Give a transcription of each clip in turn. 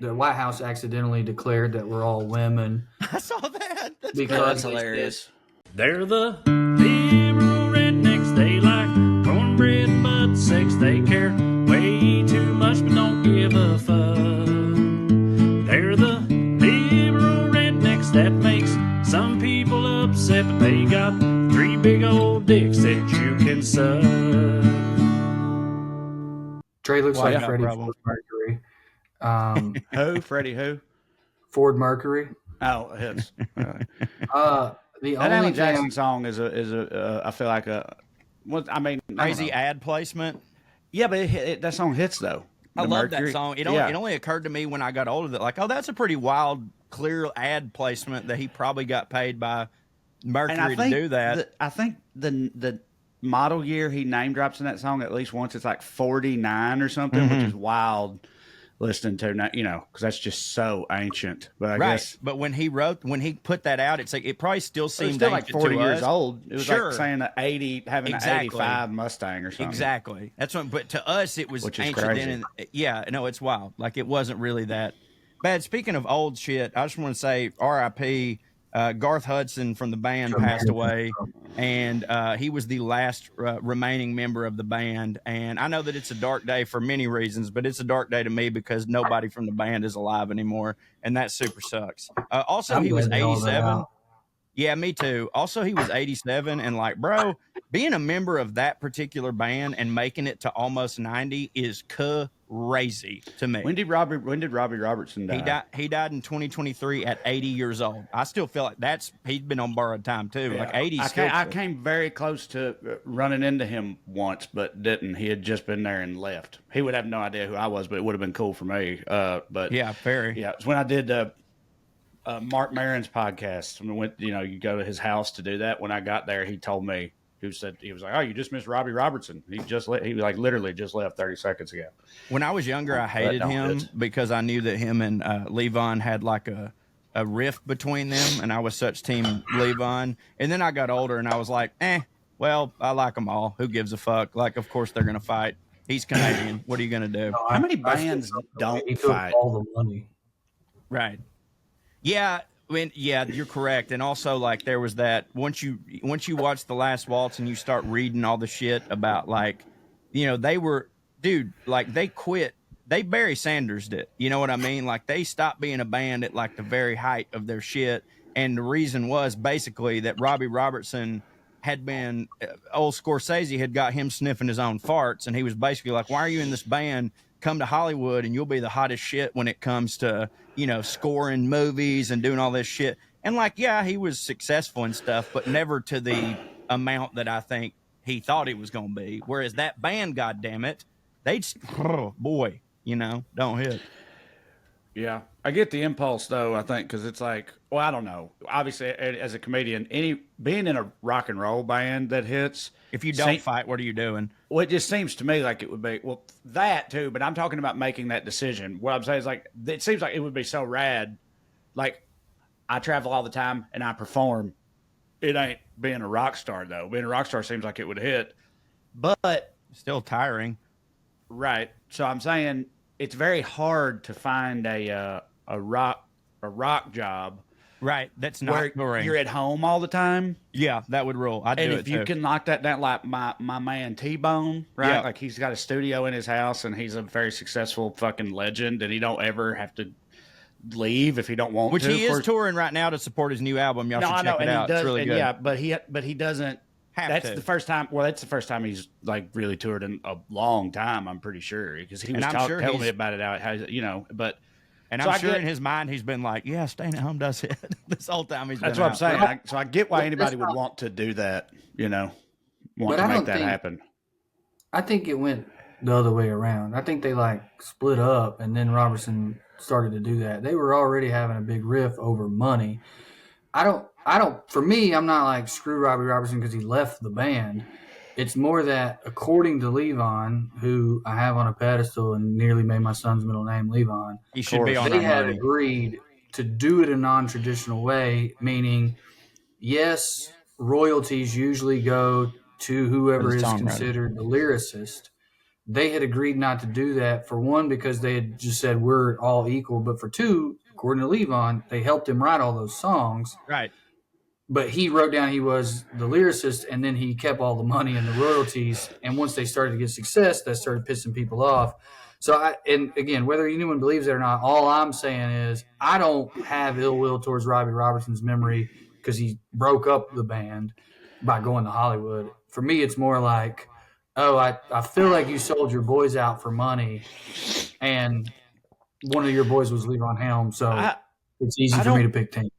the White House accidentally declared that we're all women. I saw that. That's hilarious. They're the liberal rednecks. They like cornbread and butt sex. They care way too much but don't give a fuck. They're the liberal rednecks that makes some people upset, but they got 3 big old dicks that you can suck. Trae looks like Freddie Ford Mercury. Who? Freddie who? Ford Mercury. Oh, it's The that only Alan Jackson thing, song is I feel like Crazy ad placement. Yeah, but that song hits though. I love that song. It only occurred to me when I got older that like, oh, that's a pretty wild, clear ad placement that he probably got paid by Mercury to do that. I think the model year he name drops in that song at least once, it's like 49 or something, which is wild listening to, because that's just so ancient. But I guess, but when he put that out, it's like it probably still seemed still like 40 years old. It was like saying having an 85 Mustang or something. Exactly. That's what. But to us, it was ancient. Then, it's wild. Like it wasn't really that bad. Speaking of old shit, I just want to say R.I.P. Garth Hudson from the band passed away, and he was the last remaining member of the band. And I know that it's a dark day for many reasons, but it's a dark day to me because nobody from the band is alive anymore, and that super sucks. Also, he was 87. Yeah, me too. Also, he was 87, and like, bro, being a member of that particular band and making it to almost 90 is crazy to me. When did Robbie Robertson die? He died in 2023 at 80 years old. I still feel like he'd been on borrowed time too. Yeah. Like 80. I came very close to running into him once, but didn't. He had just been there and left. He would have no idea who I was, but it would have been cool for me. But yeah, very. Yeah, it's when I did Mark Maron's podcast. When we went, you go to his house to do that. When I got there, he told me, he was like, "Oh, you just missed Robbie Robertson. He like literally just left 30 seconds ago." When I was younger, I hated him because I knew that him and Levon had like a rift between them, and I was such team Levon. And then I got older, and I was like, well, I like them all. Who gives a fuck? Like, of course they're gonna fight. He's Canadian. What are you gonna do? How many bands don't fight? All the money, right? Yeah. You're correct. And also, like, there was that once you watch The Last Waltz and you start reading all the shit about, like, they were, dude, like, they quit. They Barry Sanders did. You know what I mean? Like, they stopped being a band at, like, the very height of their shit. And the reason was basically that Robbie Robertson had been, old Scorsese had got him sniffing his own farts. And he was basically like, why are you in this band? Come to Hollywood and you'll be the hottest shit when it comes to, scoring movies and doing all this shit. And like, yeah, he was successful and stuff, but never to the amount that I think he thought he was going to be. Whereas that band, goddammit, don't hit. Yeah. I get the impulse though, I think, because it's like, well, I don't know. Obviously, as a comedian, being in a rock and roll band that hits. If you don't fight, what are you doing? Well, it just seems to me like it would be, well, that too, but I'm talking about making that decision. What I'm saying is like, it seems like it would be so rad. Like, I travel all the time and I perform. It ain't being a rock star though. Being a rock star seems like it would hit, but still tiring. Right. So I'm saying it's very hard to find a rock job. Right, that's not boring. You're at home all the time. Yeah, that would rule. I'd do it too. And if you can knock that down, like my man T-Bone, right? Yeah. Like he's got a studio in his house, and he's a very successful fucking legend, and he don't ever have to leave if he don't want to. Which he is touring right now to support his new album. Y'all should check it out. It's really good. Yeah, but he doesn't. That's the first time. Well, that's the first time he's like really toured in a long time. I'm pretty sure because he was telling me about it out. But. And I'm sure in his mind he's been like, yeah, staying at home does it. This whole time he's been That's what I'm saying. So I get why anybody would want to do that, want to make that happen. I think it went the other way around. I think they like split up and then Robertson started to do that. They were already having a big riff over money. For me, I'm not like screw Robbie Robertson because he left the band. It's more that, according to Levon, who I have on a pedestal and nearly made my son's middle name Levon, he should be on they had agreed to do it a non-traditional way, meaning, yes, royalties usually go to whoever is considered the lyricist, they had agreed not to do that, for one, because they had just said we're all equal, but for two, according to Levon, they helped him write all those songs. Right. But he wrote down he was the lyricist, and then he kept all the money and the royalties. And once they started to get success, that started pissing people off. So, and again, whether anyone believes it or not, all I'm saying is I don't have ill will towards Robbie Robertson's memory because he broke up the band by going to Hollywood. For me, it's more like, oh, I feel like you sold your boys out for money, and one of your boys was Levon Helm, so it's easy for me to pick team.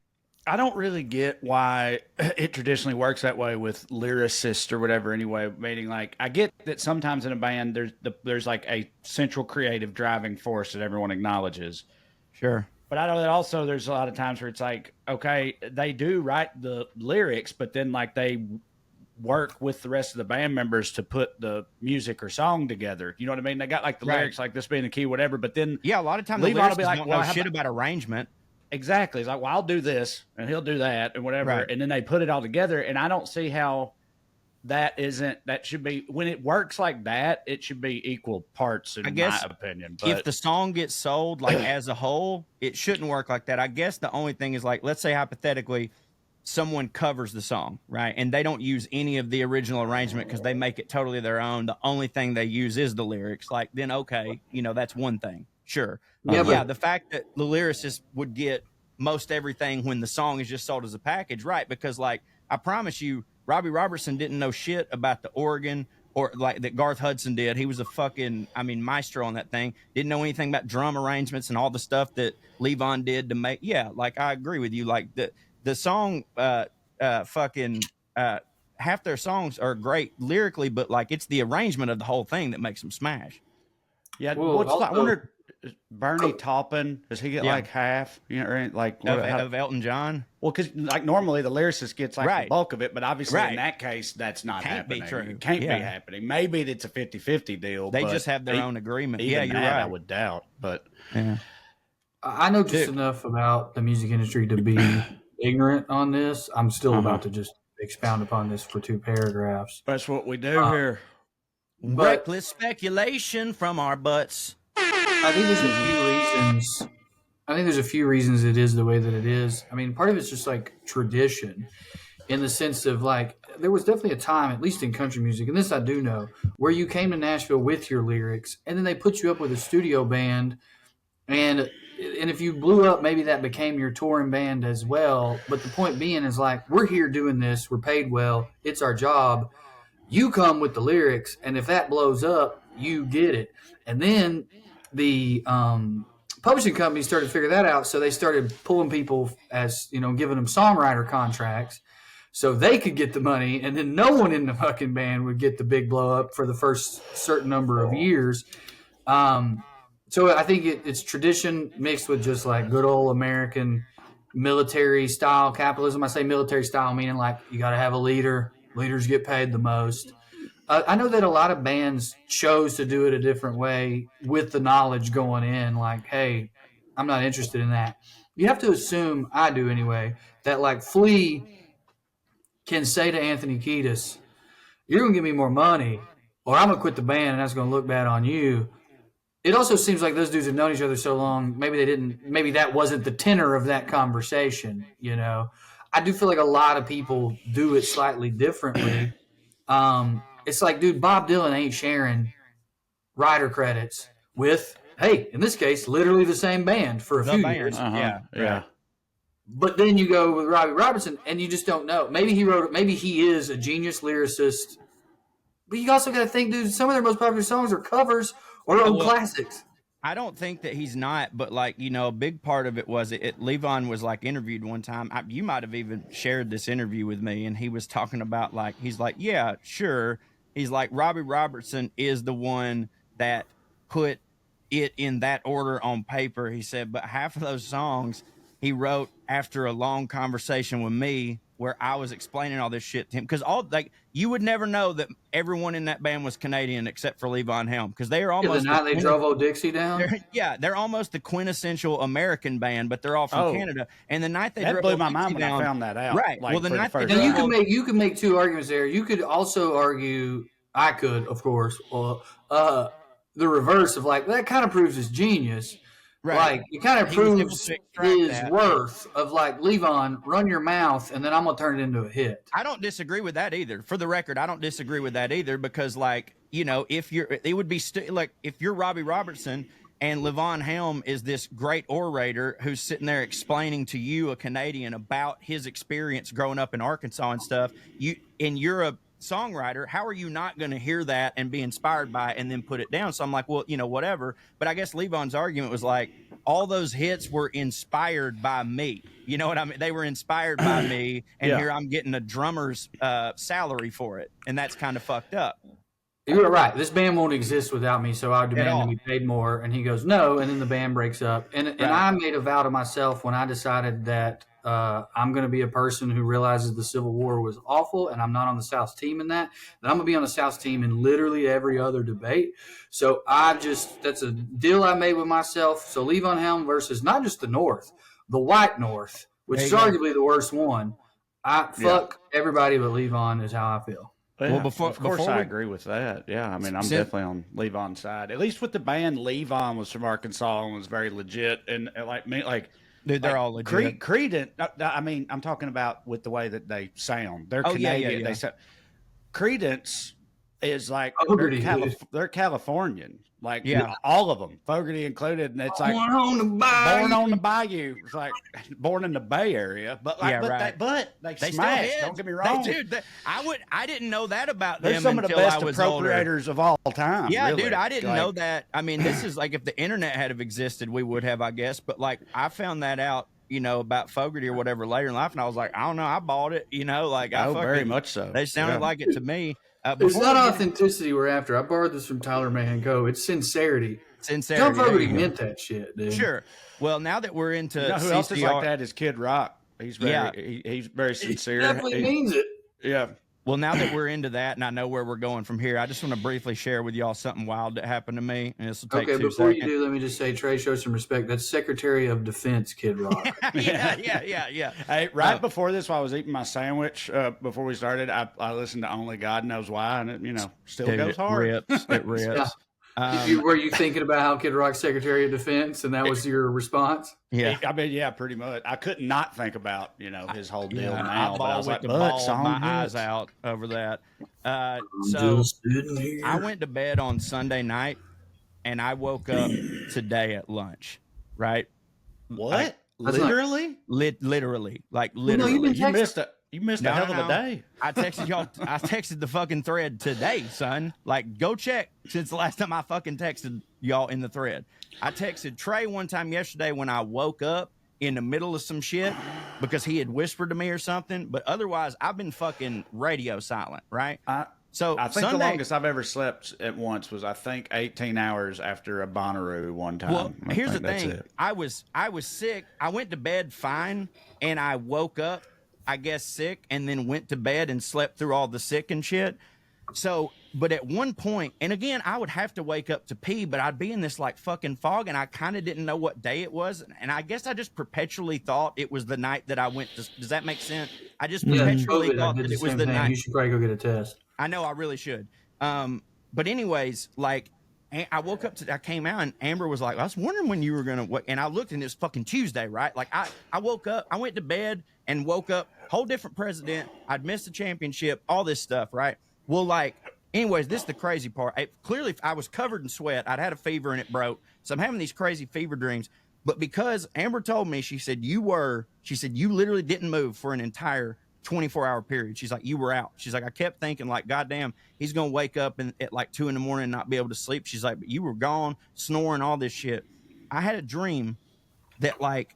I don't really get why it traditionally works that way with lyricists or whatever. Anyway, meaning like I get that sometimes in a band there's like a central creative driving force that everyone acknowledges. Sure. But I know that also there's a lot of times where it's like, okay, they do write the lyrics, but then like they work with the rest of the band members to put the music or song together. You know what I mean? They got like the lyrics, like this being the key, whatever. But then a lot of times Levon the lyrics will be like, don't know shit about arrangement. Exactly. It's like, well, I'll do this and he'll do that and whatever. Right. And then they put it all together. And I don't see how that should be, when it works like that, it should be equal parts in my opinion. But if the song gets sold like as a whole, it shouldn't work like that. I guess the only thing is like, let's say hypothetically, someone covers the song, right? And they don't use any of the original arrangement because they make it totally their own. The only thing they use is the lyrics. Like, then, okay, that's one thing. Sure. Yeah, the fact that the lyricist would get most everything when the song is just sold as a package, right? Because, like, I promise you, Robbie Robertson didn't know shit about the organ or like that Garth Hudson did. He was a fucking, maestro on that thing. Didn't know anything about drum arrangements and all the stuff that Levon did to make. Yeah, like, I agree with you. Like, the song, half their songs are great lyrically, but like it's the arrangement of the whole thing that makes them smash. Yeah, I wonder, Bernie Taupin, does he get like half? Like of Elton John? Well, because like normally the lyricist gets like the bulk of it, but obviously in that case that's not Can't happening. Be true. It can't be happening. Maybe it's a 50-50 deal. They just have their own agreement. Yeah, you're right. I would doubt, but I know just enough about the music industry to be ignorant on this. I'm still about to just expound upon this for 2 paragraphs. That's what we do here. Reckless speculation from our butts. I think there's a few reasons it is the way that it is. I mean, part of it's just like tradition in the sense of like, there was definitely a time, at least in country music, and this I do know, where you came to Nashville with your lyrics and then they put you up with a studio band, and if you blew up, maybe that became your touring band as well. But the point being is like, we're here doing this. We're paid well. It's our job. You come with the lyrics, and if that blows up, you get it. And then the publishing companies started to figure that out, so they started pulling people as, giving them songwriter contracts so they could get the money, and then no one in the fucking band would get the big blow up for the first certain number of years. So I think it's tradition mixed with just like good old American military style capitalism. I say military style meaning like you got to have a leader. Leaders get paid the most. I know that a lot of bands chose to do it a different way with the knowledge going in, like, hey, I'm not interested in that. You have to assume, I do anyway, that like Flea can say to Anthony Kiedis, you're going to give me more money or I'm going to quit the band and that's going to look bad on you. It also seems like those dudes have known each other so long, maybe that wasn't the tenor of that conversation, I do feel like a lot of people do it slightly differently. It's like, dude, Bob Dylan ain't sharing writer credits with, hey, in this case, literally the same band for a few years. Yeah. But then you go with Robbie Robertson, and you just don't know. Maybe he is a genius lyricist. But you also got to think, dude, some of their most popular songs are covers or old classics. I don't think that he's not, but like, a big part of it was Levon was like interviewed one time. You might have even shared this interview with me, and he was talking about like, he's like, yeah, sure. He's like, Robbie Robertson is the one that put it in that order on paper. He said, but half of those songs he wrote after a long conversation with me where I was explaining all this shit to him. Because you would never know that everyone in that band was Canadian except for Levon Helm, because they are almost the night they drove old Dixie down. They're almost the quintessential American band, but they're all from Canada. And the night they drove blew old my Dixie mind when down, I found that out. Right. Like, well, the night they you can make 2 arguments there. You could also argue I could, of course. Well, the reverse of like that kind of proves his genius. Right. Like it kind of He was able proves to extract his that. worth of like Levon, run your mouth, and then I'm gonna turn it into a hit. I don't disagree with that either. For the record, I don't disagree with that either because, like, you know, if you're, it would be like if you're Robbie Robertson and Levon Helm is this great orator who's sitting there explaining to you, a Canadian, about his experience growing up in Arkansas and stuff. You're a songwriter. How are you not going to hear that and be inspired by it and then put it down? So I'm like, well, you know, whatever. But I guess Levon's argument was like, all those hits were inspired by me. You know what I mean? They were inspired by me, and here I'm getting a drummer's salary for it, and that's kind of fucked up. You're right. This band won't exist without me, so I demand to be paid more. And he goes, no. And then the band breaks up. And I made a vow to myself when I decided that I'm going to be a person who realizes the Civil War was awful, and I'm not on the South's team in that. And I'm going to be on the South's team in literally every other debate. So that's a deal I made with myself. So Levon Helm versus not just the North, the white North, which is arguably the worst one. Fuck everybody but Levon is how I feel. Well, of course, I agree with that. Yeah, I mean, I'm definitely on Levon's side. At least with the band, Levon was from Arkansas and was very legit. And dude, they're all legit. Credence. I mean, I'm talking about with the way that they sound. They're Canadian. Yeah. They sound. Credence is like they're Californian. Like all of them, Fogerty included, and it's like born on the bayou. It's like born in the Bay Area, but they smash. Don't get me wrong, I didn't know that about They're them. Some of the best appropriators of all time. Yeah, really. Dude, I didn't know that. I mean, this is like if the internet had existed, we would have, I guess. But like, I found that out, you know, about Fogerty or whatever later in life, and I was like, I don't know, I bought it, you know, like very much so. They sounded like it to me. It's not authenticity we're after. I borrowed this from Tyler Mango. It's sincerity. Tom Fogerty meant that shit, dude. Sure. Well, now that we're into who else is like that is Kid Rock. He's very he's very sincere. He definitely means it. Yeah. Well, now that we're into that and I know where we're going from here, I just want to briefly share with y'all something wild that happened to me. And this will take 2 seconds. Before you do, let me just say, Trae, show some respect. That's Secretary of Defense, Kid Rock. Yeah. Hey, before this, while I was eating my sandwich, before we started, I listened to Only God Knows Why, and it, still goes hard. It rips. Yeah. Were you thinking about how Kid Rock's Secretary of Defense, and that was your response? Yeah, I mean, yeah, pretty much. I could not think about his whole deal now. I was like, my eyes out over that. So I went to bed on Sunday night, and I woke up today at lunch. Right? What? Literally? Literally. No, you missed a hell of a day. I texted y'all. I texted the fucking thread today, son. Like, go check since the last time I fucking texted y'all in the thread. I texted Trae one time yesterday when I woke up in the middle of some shit because he had whispered to me or something. But otherwise, I've been fucking radio silent, right? So I think the longest I've ever slept at once was 18 hours after a Bonnaroo one time. Well, here's the thing. I was sick. I went to bed fine, and I woke up, I guess, sick, and then went to bed and slept through all the sick and shit. So, but at one point, and again, I would have to wake up to pee, but I'd be in this like fucking fog, and I kind of didn't know what day it was. And I guess I just perpetually thought it was the night that I went to. Does that make sense? I just perpetually thought that it was the night. You should probably go get a test. I know, I really should. But anyways, like, I woke up I came out, and Amber was like, I was wondering when you were going to, and I looked, and it was fucking Tuesday, right? Like, I woke up, I went to bed and woke up, whole different president. I'd missed the championship, all this stuff, right? Well, like, anyways, this is the crazy part. Clearly, I was covered in sweat. I'd had a fever, and it broke. So I'm having these crazy fever dreams. But because Amber told me, she said, you literally didn't move for an entire 24-hour period. She's like, you were out. She's like, I kept thinking, like, goddamn, he's gonna wake up at like 2 a.m. and not be able to sleep. She's like, but you were gone, snoring, all this shit. I had a dream that, like,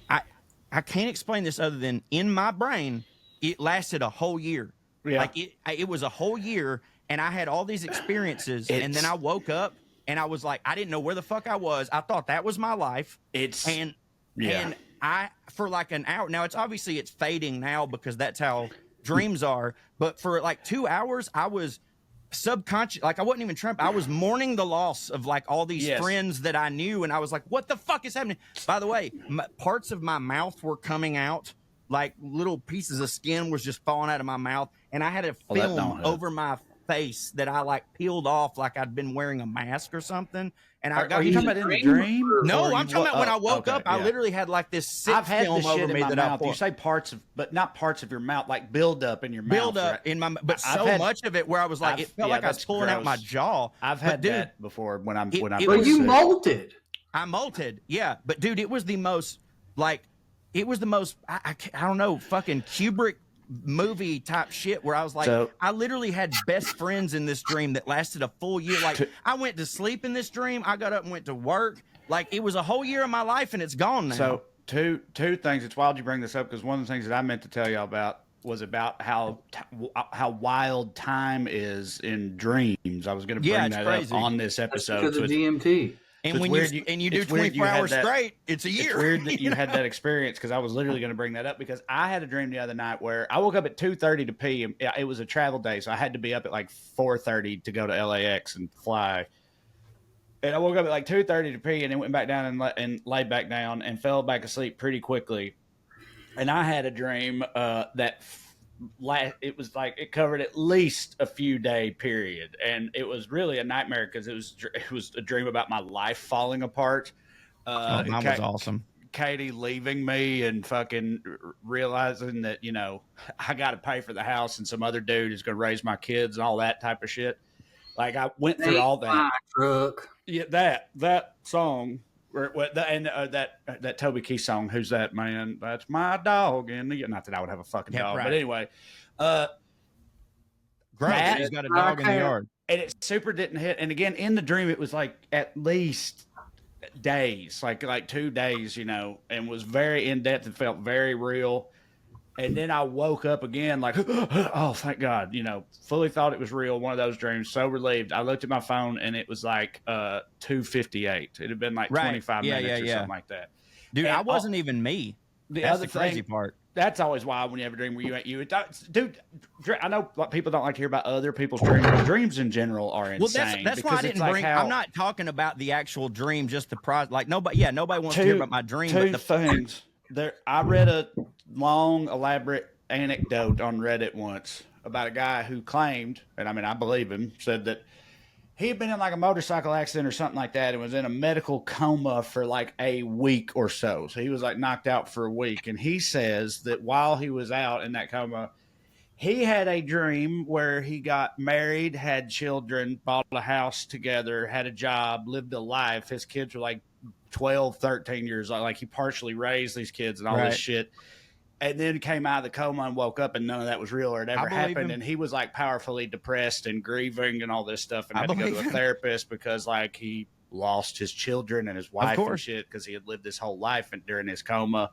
I can't explain this other than in my brain, it lasted a whole year. Yeah. Like it was a whole year, and I had all these experiences, and then I woke up and I was like, I didn't know where the fuck I was. I thought that was my life. And I, for like an hour, now it's fading now because that's how dreams are. But for like 2 hours, I was subconscious. Like, I wasn't even trying. I was mourning the loss of like all these friends that I knew. And I was like, what the fuck is happening? By the way, parts of my mouth were coming out. Like little pieces of skin was just falling out of my mouth. And I had a film over my face that I like peeled off like I'd been wearing a mask or something. And I got Are you talking about in the dream? No, Or I'm talking about when I woke up. I yeah. literally had like this sick I've had film this over shit in me my that mouth. I You say parts of, but not parts of your mouth, like build up in your mouth. build up right? in my, but I've so had- much of it where I was like, it felt like I was that's pulling out my gross. jaw. I've But had dude, that before when I'm it when I'm. was- But you sick. molted. I molted, yeah. But dude, it was the most like, it was the most I don't know, fucking Kubrick movie type shit where I was like, So- I literally had best friends in this dream that lasted a full year. Like I went to sleep in this dream, I got up and went to work. Like it was a whole year of my life and it's gone now. So two things. It's wild you bring this up because one of the things that I meant to tell y'all about was about how wild time is in dreams. I was going to bring that crazy. up on this That's episode. because So of it's- DMT. and it's when weird you do it's weird 24 you had hours that- straight, it's a year. It's weird that you know? had that experience because I was literally going to bring that up because I had a dream the other night where I woke up at 2:30 to pee. And it was a travel day, so I had to be up at like 4:30 to go to LAX and fly. And I woke up at like 2:30 to pee, and then went back down and laid back down and fell back asleep pretty quickly. And I had a dream it was like it covered at least a few day period, and it was really a nightmare because it was a dream about my life falling apart. Mine was awesome. Katie leaving me and fucking realizing that, you know, I got to pay for the house and some other dude is going to raise my kids and all that type of shit. Like I went through all that. My truck. Yeah, that song that Toby Keith song. Who's that man? That's my dog. And not that I would have a fucking dog, right. but anyway, Great. He's got a dog in the yard. and it super didn't hit. And again, in the dream, it was like at least days, like 2 days, you know, and was very in depth and felt very real. And then I woke up again, like, oh, thank God, you know, fully thought it was real. One of those dreams, so relieved. I looked at my phone and it was like 2:58. It had been like 25 minutes or something like that. Dude, And I wasn't even me. That's the crazy part. That's always wild when you have a dream where you ain't you. Dude, I know people don't like to hear about other people's dreams. But dreams in general are insane. That's why I didn't bring. I'm not talking about the actual dream, just the prize. Like nobody wants to hear about my dream. Two but things. I read a long, elaborate anecdote on Reddit once about a guy who claimed, and I mean I believe him, said that he had been in like a motorcycle accident or something like that and was in a medical coma for like a week or so. So he was like knocked out for a week. And he says that while he was out in that coma, he had a dream where he got married, had children, bought a house together, had a job, lived a life. His kids were like 12, 13 years old. Like he partially raised these kids and all this shit. And then came out of the coma and woke up and none of that was real or it ever happened. And he was like powerfully depressed and grieving and all this stuff and had to go to a therapist because like he lost his children and his wife and shit because he had lived this whole life during his coma.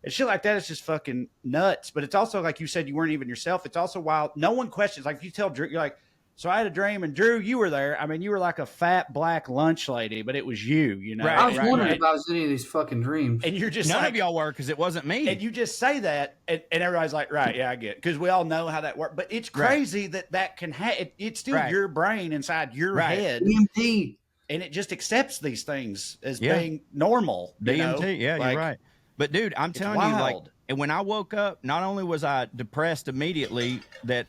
And shit like that is just fucking nuts. But it's also like you said, you weren't even yourself. It's also wild. No one questions. Like if you tell Drew, you're like, so I had a dream and Drew, you were there. I mean, you were like a fat black lunch lady, but it was you know. Right, I was wondering if I was in any of these fucking dreams. And you're just none like, of y'all were because it wasn't me. and you just say that, and everybody's like, right, yeah, I get it. Because we all know how that works. But it's crazy that can happen. It's still your brain inside your head. DMT. And it just accepts these things as being normal. DMT, you know? you're right. But dude, I'm telling you, like, and when I woke up, not only was I depressed immediately, that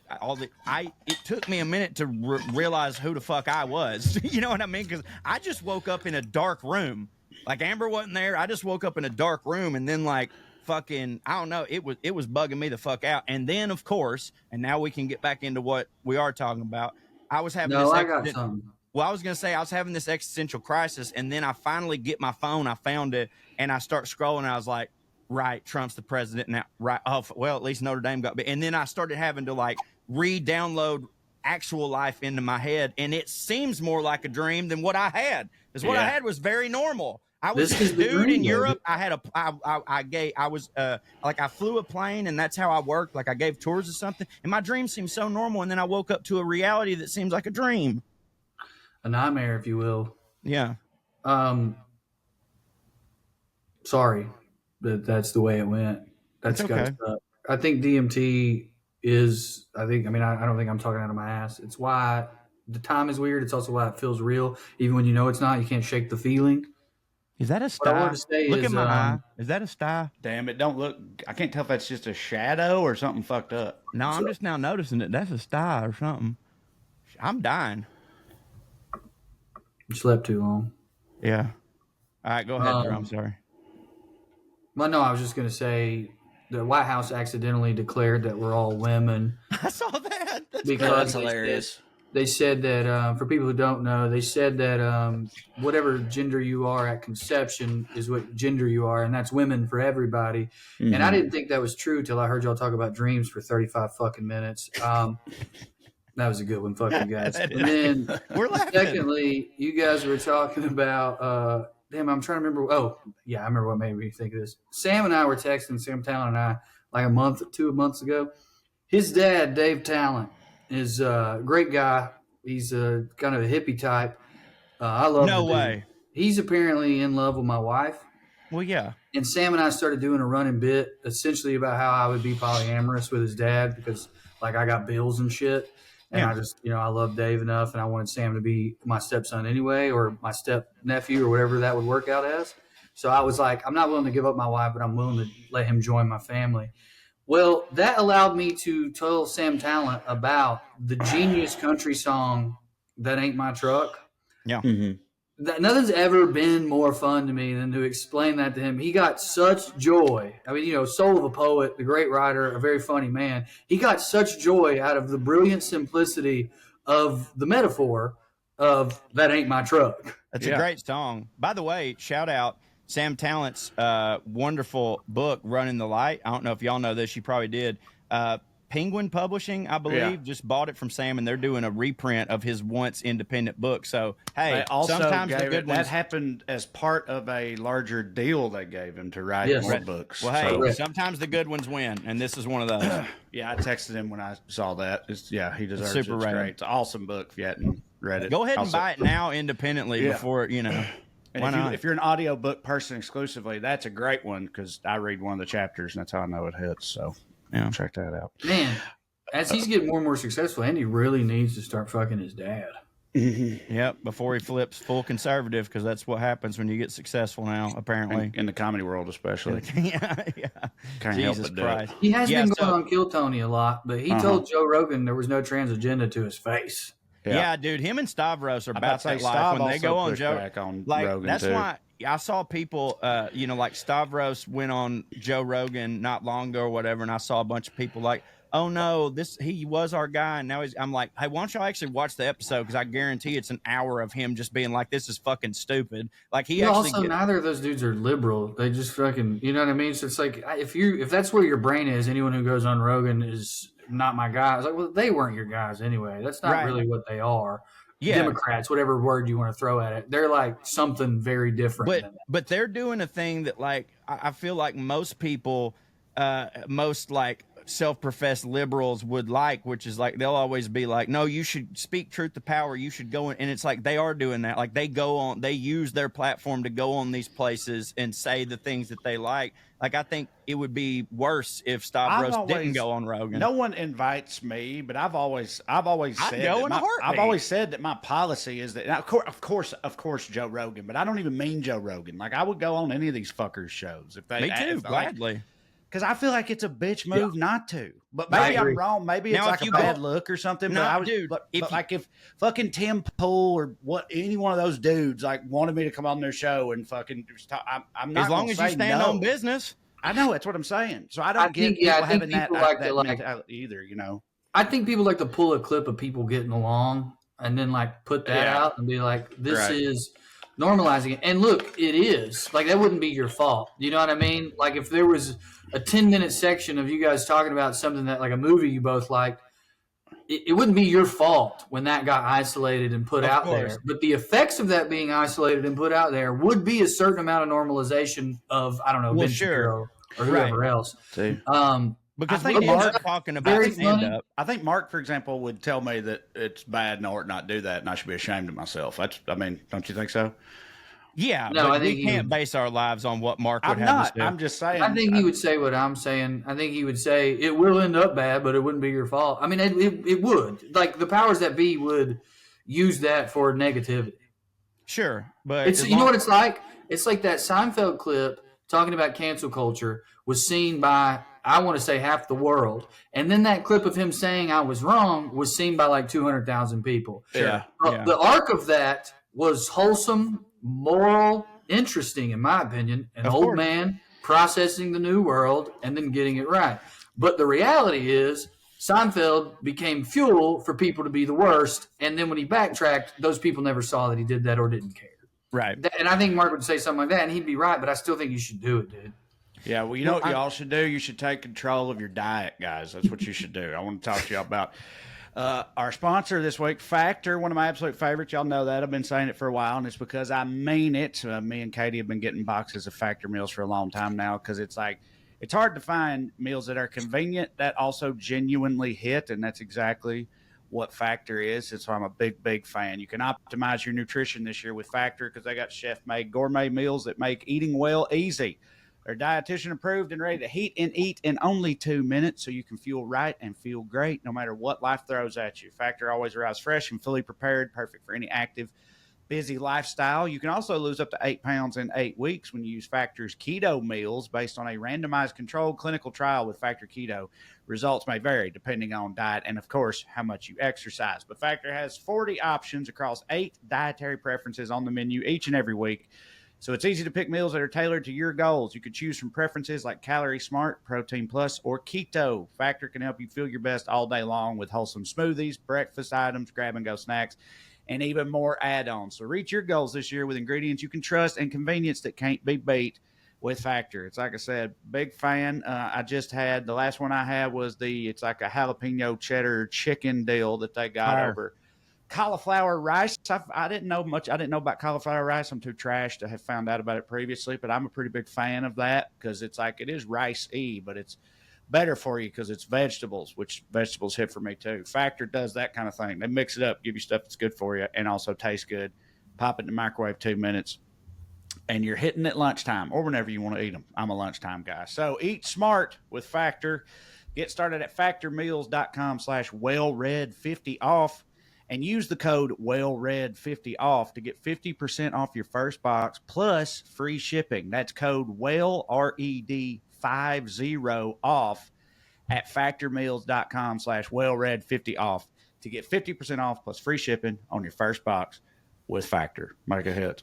it took me a minute to realize who the fuck I was. You know what I mean? Because I just woke up in a dark room. Like Amber wasn't there. I just woke up in a dark room, and then like fucking, I don't know. It was bugging me the fuck out. And then of course, and now we can get back into what we are talking about. I was having I got something. Well, I was going to say I was having this existential crisis, and then I finally get my phone. I found it, and I start scrolling, and I was like, right, Trump's the president now. Right. Oh, well, at least Notre Dame got big. And then I started having to like re-download actual life into my head, and it seems more like a dream than what I had. Because what I had was very normal. I was this dude in Europe. I had I flew a plane, and that's how I worked. Like I gave tours or something, and my dream seemed so normal, and then I woke up to a reality that seems like a dream. A nightmare, if you will. Yeah. Sorry that that's the way it went. That's okay. I think DMT is, I don't think I'm talking out of my ass. It's why the time is weird. It's also why it feels real. Even when you know it's not, you can't shake the feeling. Is that a sty? What I wanted to say look is, at my eye. Is that a sty? Damn, it don't look. I can't tell if that's just a shadow or something fucked up. No, I'm just now noticing it. That's a sty or something. I'm dying. You slept too long. Yeah. All right, go ahead, Drew. I'm sorry. Well, no, I was just going to say the White House accidentally declared that we're all women. I saw that. Because That's hilarious. They said that, for people who don't know, they said that whatever gender you are at conception is what gender you are, and that's women for everybody. Mm-hmm. And I didn't think that was true till I heard y'all talk about dreams for 35 fucking minutes. That was a good one. Fuck you guys. And then, We're laughing. secondly, you guys were talking about, damn, I'm trying to remember. Oh, yeah, I remember what made me think of this. Sam and I were texting, Sam Talent and I, like 2 months ago. His dad, Dave Talent, is a great guy. He's a kind of a hippie type. I love No the dude. way. He's apparently in love with my wife. Well, yeah. And Sam and I started doing a running bit essentially about how I would be polyamorous with his dad because, like, I got bills and shit. And Yeah. I just, I love Dave enough and I wanted Sam to be my stepson anyway or my step nephew or whatever that would work out as. So I was like, I'm not willing to give up my wife, but I'm willing to let him join my family. Well, that allowed me to tell Sam Talent about the genius country song, That Ain't My Truck. Yeah. Mm-hmm. Nothing's ever been more fun to me than to explain that to him. He got such joy. I mean, soul of a poet, the great writer, a very funny man. He got such joy out of the brilliant simplicity of the metaphor of That Ain't My Truck. That's a great song. By the way, shout out Sam Talent's wonderful book, Running the Light. I don't know if y'all know this. You probably did. Penguin Publishing, I believe, just bought it from Sam, and they're doing a reprint of his once independent book. So, hey, They also sometimes the gave good that ones happened as part of a larger deal they gave him to write more books. Well, hey, So, sometimes the good ones win, and this is one of those. yeah, I texted him when I saw that. He deserves it. Super It's rad. great. It's an awesome book if you hadn't read it. Go ahead and Also- buy it now independently before, And why not? if you're an audiobook person exclusively, that's a great one because I read one of the chapters and that's how I know it hits. So Yeah. check that out. Man, as he's getting more and more successful, Andy really needs to start fucking his dad. Yep, before he flips full conservative, because that's what happens when you get successful now, apparently. In the comedy world, especially. yeah. Can't help Jesus but do Christ. it. He has Yeah, been so- going on Kill Tony a lot, but he told Joe Rogan there was no trans agenda to his face. Yeah, dude, him and Stavros are about say that life. Stav When they also go on pushed Joe, back on like Rogan, that's too. why I saw people, like Stavros went on Joe Rogan not long ago or whatever, and I saw a bunch of people like, oh no, he was our guy, and now I'm like, hey, why don't y'all actually watch the episode? Because I guarantee it's an hour of him just being like, this is fucking stupid. Like he actually. Also, neither of those dudes are liberal. They just fucking, you know what I mean? So it's like if that's where your brain is, anyone who goes on Rogan is not my guy. It's like, well, they weren't your guys anyway. That's not really what they are. Yeah. Democrats, whatever word you want to throw at it, they're like something very different. than that. But they're doing a thing that, like, I feel like most people, most like self-professed liberals would like, which is like they'll always be like, no, you should speak truth to power, you should go in, and it's like they are doing that. Like they use their platform to go on these places and say the things that they like. Like I think it would be worse if Stavros didn't go on Rogan. No one invites me, but I've always I'd said go that in a heartbeat. I've always said that my policy is that, now, of course, Joe Rogan, but I don't even mean Joe Rogan. Like I would go on any of these fuckers' shows if they. Me too, gladly. Because I feel like it's a bitch move not to. But maybe I'm wrong. Maybe it's Now, like if a you bad go- look or something. No, but I would, dude, but if you- like if fucking Tim Pool or any one of those dudes like wanted me to come on their show and fucking just talk, I'm not. As long gonna as you say stand no. on business. I know that's what I'm saying. So I don't get think- people yeah, I think having that, people like that to, like- mentality either. You know. I think people like to pull a clip of people getting along and then like put that Yeah. out and be like, this Right. is normalizing it. And look, it is. Like that wouldn't be your fault. You know what I mean? Like if there was a 10-minute section of you guys talking about something that like a movie you both liked, it wouldn't be your fault when that got isolated and put out there. But the effects of that being isolated and put out there would be a certain amount of normalization of, I don't know, Ben Shapiro or whoever else. See. Because I think we end Mark- up talking about very stand funny. up. I think Mark, for example, would tell me that it's bad and I ought not do that, and I should be ashamed of myself. I mean, don't you think so? Yeah, No, but I think we he can't would- base our lives on what Mark would I'm have us not. do. I'm just saying. I think he would say what I'm saying. I think he would say it will end up bad, but it wouldn't be your fault. I mean, it would. Like the powers that be would use that for negativity. Sure, but It's as you know long- what it's like. It's like that Seinfeld clip talking about cancel culture was seen by, I want to say, half the world. And then that clip of him saying I was wrong was seen by like 200,000 people. Yeah. The arc of that was wholesome, moral, interesting, in my opinion. An old man processing the new world and then getting it right. But the reality is, Seinfeld became fuel for people to be the worst. And then when he backtracked, those people never saw that he did that or didn't care. Right. And I think Mark would say something like that, and he'd be right, but I still think you should do it, dude. Yeah, well, you know what y'all should do? You should take control of your diet, guys. That's what you should do. I want to talk to y'all about our sponsor this week, Factor, one of my absolute favorites. Y'all know that. I've been saying it for a while, and it's because I mean it. Me and Katie have been getting boxes of Factor meals for a long time now because it's like, it's hard to find meals that are convenient that also genuinely hit, and that's exactly what Factor is. And so I'm a big, big fan. You can optimize your nutrition this year with Factor because they got chef-made gourmet meals that make eating well easy. They're dietitian approved and ready to heat and eat in only 2 minutes so you can feel right and feel great no matter what life throws at you. Factor always arrives fresh and fully prepared, perfect for any active, busy lifestyle. You can also lose up to 8 pounds in 8 weeks when you use Factor's keto meals based on a randomized controlled clinical trial with Factor Keto. Results may vary depending on diet and, of course, how much you exercise. But Factor has 40 options across 8 dietary preferences on the menu each and every week. So it's easy to pick meals that are tailored to your goals. You could choose from preferences like Calorie Smart, Protein Plus, or Keto. Factor can help you feel your best all day long with wholesome smoothies, breakfast items, grab-and-go snacks, and even more add-ons. So reach your goals this year with ingredients you can trust and convenience that can't be beat with Factor. It's like I said, big fan. I just had, the last one I had was it's like a jalapeno cheddar chicken deal that they got over cauliflower rice. I didn't know much. I didn't know about cauliflower rice. I'm too trash to have found out about it previously, but I'm a pretty big fan of that because it's like, it is rice-y, but it's better for you because it's vegetables, which vegetables hit for me too. Factor does that kind of thing. They mix it up, give you stuff that's good for you and also tastes good. Pop it in the microwave 2 minutes and you're hitting at lunchtime or whenever you want to eat them. I'm a lunchtime guy. So eat smart with Factor. Get started at factormeals.com/wellred50 off and use the code WellRED50 off to get 50% off your first box plus free shipping. That's code WellRED50 off at factormeals.com/wellred50 off to get 50% off plus free shipping on your first box with Factor. Make a hit.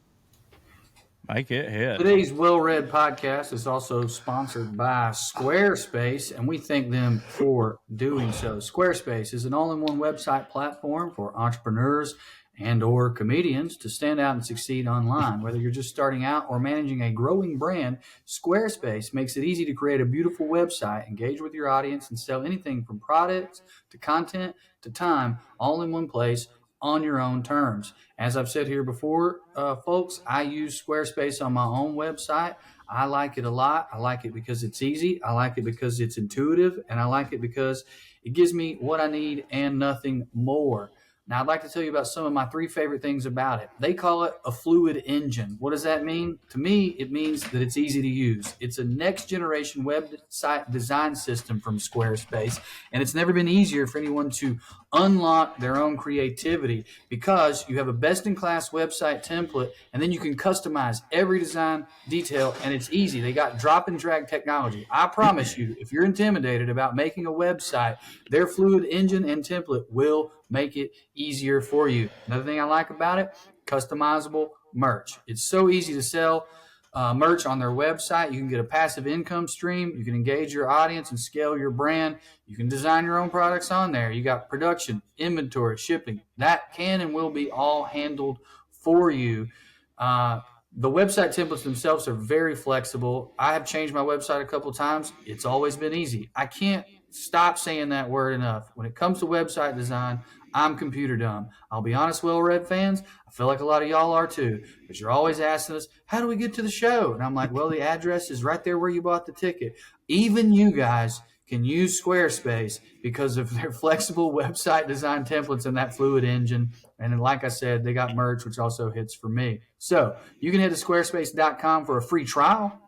Make it hit. Today's WellRED podcast is also sponsored by Squarespace, and we thank them for doing so. Squarespace is an all-in-one website platform for entrepreneurs and or comedians to stand out and succeed online. Whether you're just starting out or managing a growing brand, Squarespace makes it easy to create a beautiful website, engage with your audience, and sell anything from products to content to time, all in one place on your own terms. As I've said here before, folks, I use Squarespace on my own website. I like it a lot. I like it because it's easy. I like it because it's intuitive. And I like it because it gives me what I need and nothing more. Now, I'd like to tell you about some of my 3 favorite things about it. They call it a fluid engine. What does that mean? To me, it means that it's easy to use. It's a next-generation website design system from Squarespace, and it's never been easier for anyone to unlock their own creativity because you have a best-in-class website template, and then you can customize every design detail, and it's easy. They got drop-and-drag technology. I promise you, if you're intimidated about making a website, their fluid engine and template will make it easier for you. Another thing I like about it, customizable merch. It's so easy to sell merch on their website. You can get a passive income stream. You can engage your audience and scale your brand. You can design your own products on there. You got production, inventory, shipping. That can and will be all handled for you. The website templates themselves are very flexible. I have changed my website a couple of times. It's always been easy. I can't stop saying that word enough. When it comes to website design, I'm computer dumb. I'll be honest, WellRED fans, I feel like a lot of y'all are too, but you're always asking us, how do we get to the show? And I'm like, well, the address is right there where you bought the ticket. Even you guys can use Squarespace because of their flexible website design templates and that fluid engine. And then, like I said, they got merch, which also hits for me. So you can head to squarespace.com for a free trial.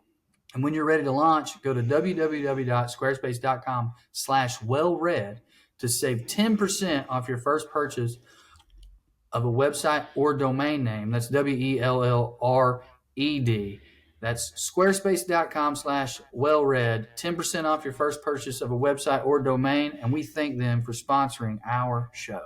And when you're ready to launch, go to www.squarespace.com/wellread to save 10% off your first purchase of a website or domain name. That's WellRED. That's squarespace.com/wellread. 10% off your first purchase of a website or domain, and we thank them for sponsoring our show.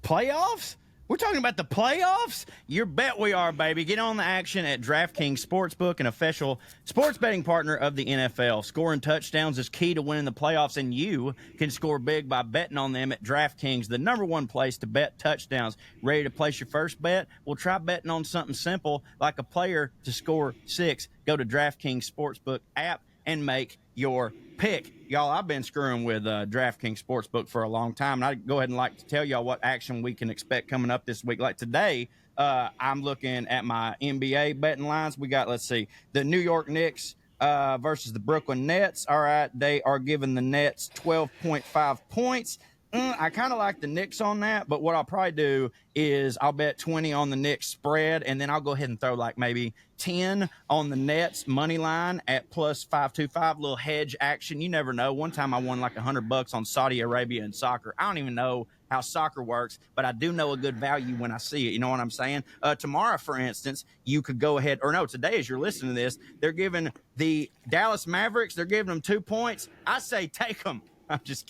Playoffs? We're talking about the playoffs? You bet we are, baby. Get on the action at DraftKings Sportsbook, an official sports betting partner of the NFL. Scoring touchdowns is key to winning the playoffs, and you can score big by betting on them at DraftKings, the #1 place to bet touchdowns. Ready to place your first bet? Well, try betting on something simple like a player to score 6. Go to DraftKings Sportsbook app and make your pick. Y'all, I've been screwing with DraftKings Sportsbook for a long time, and I go ahead and like to tell y'all what action we can expect coming up this week. Like today, I'm looking at my NBA betting lines. We got, let's see, the New York Knicks versus the Brooklyn Nets. All right, they are giving the Nets 12.5 points. I kind of like the Knicks on that, but what I'll probably do is I'll bet 20 on the Knicks spread, and then I'll go ahead and throw like maybe 10 on the Nets money line at plus 525, little hedge action. You never know. One time I won like $100 on Saudi Arabia and soccer. I don't even know how soccer works, but I do know a good value when I see it. You know what I'm saying? Tomorrow, for instance, you could go ahead, or no, today as you're listening to this, they're giving the Dallas Mavericks, they're giving them 2 points. I say take them.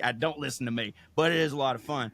I don't listen to me, but it is a lot of fun.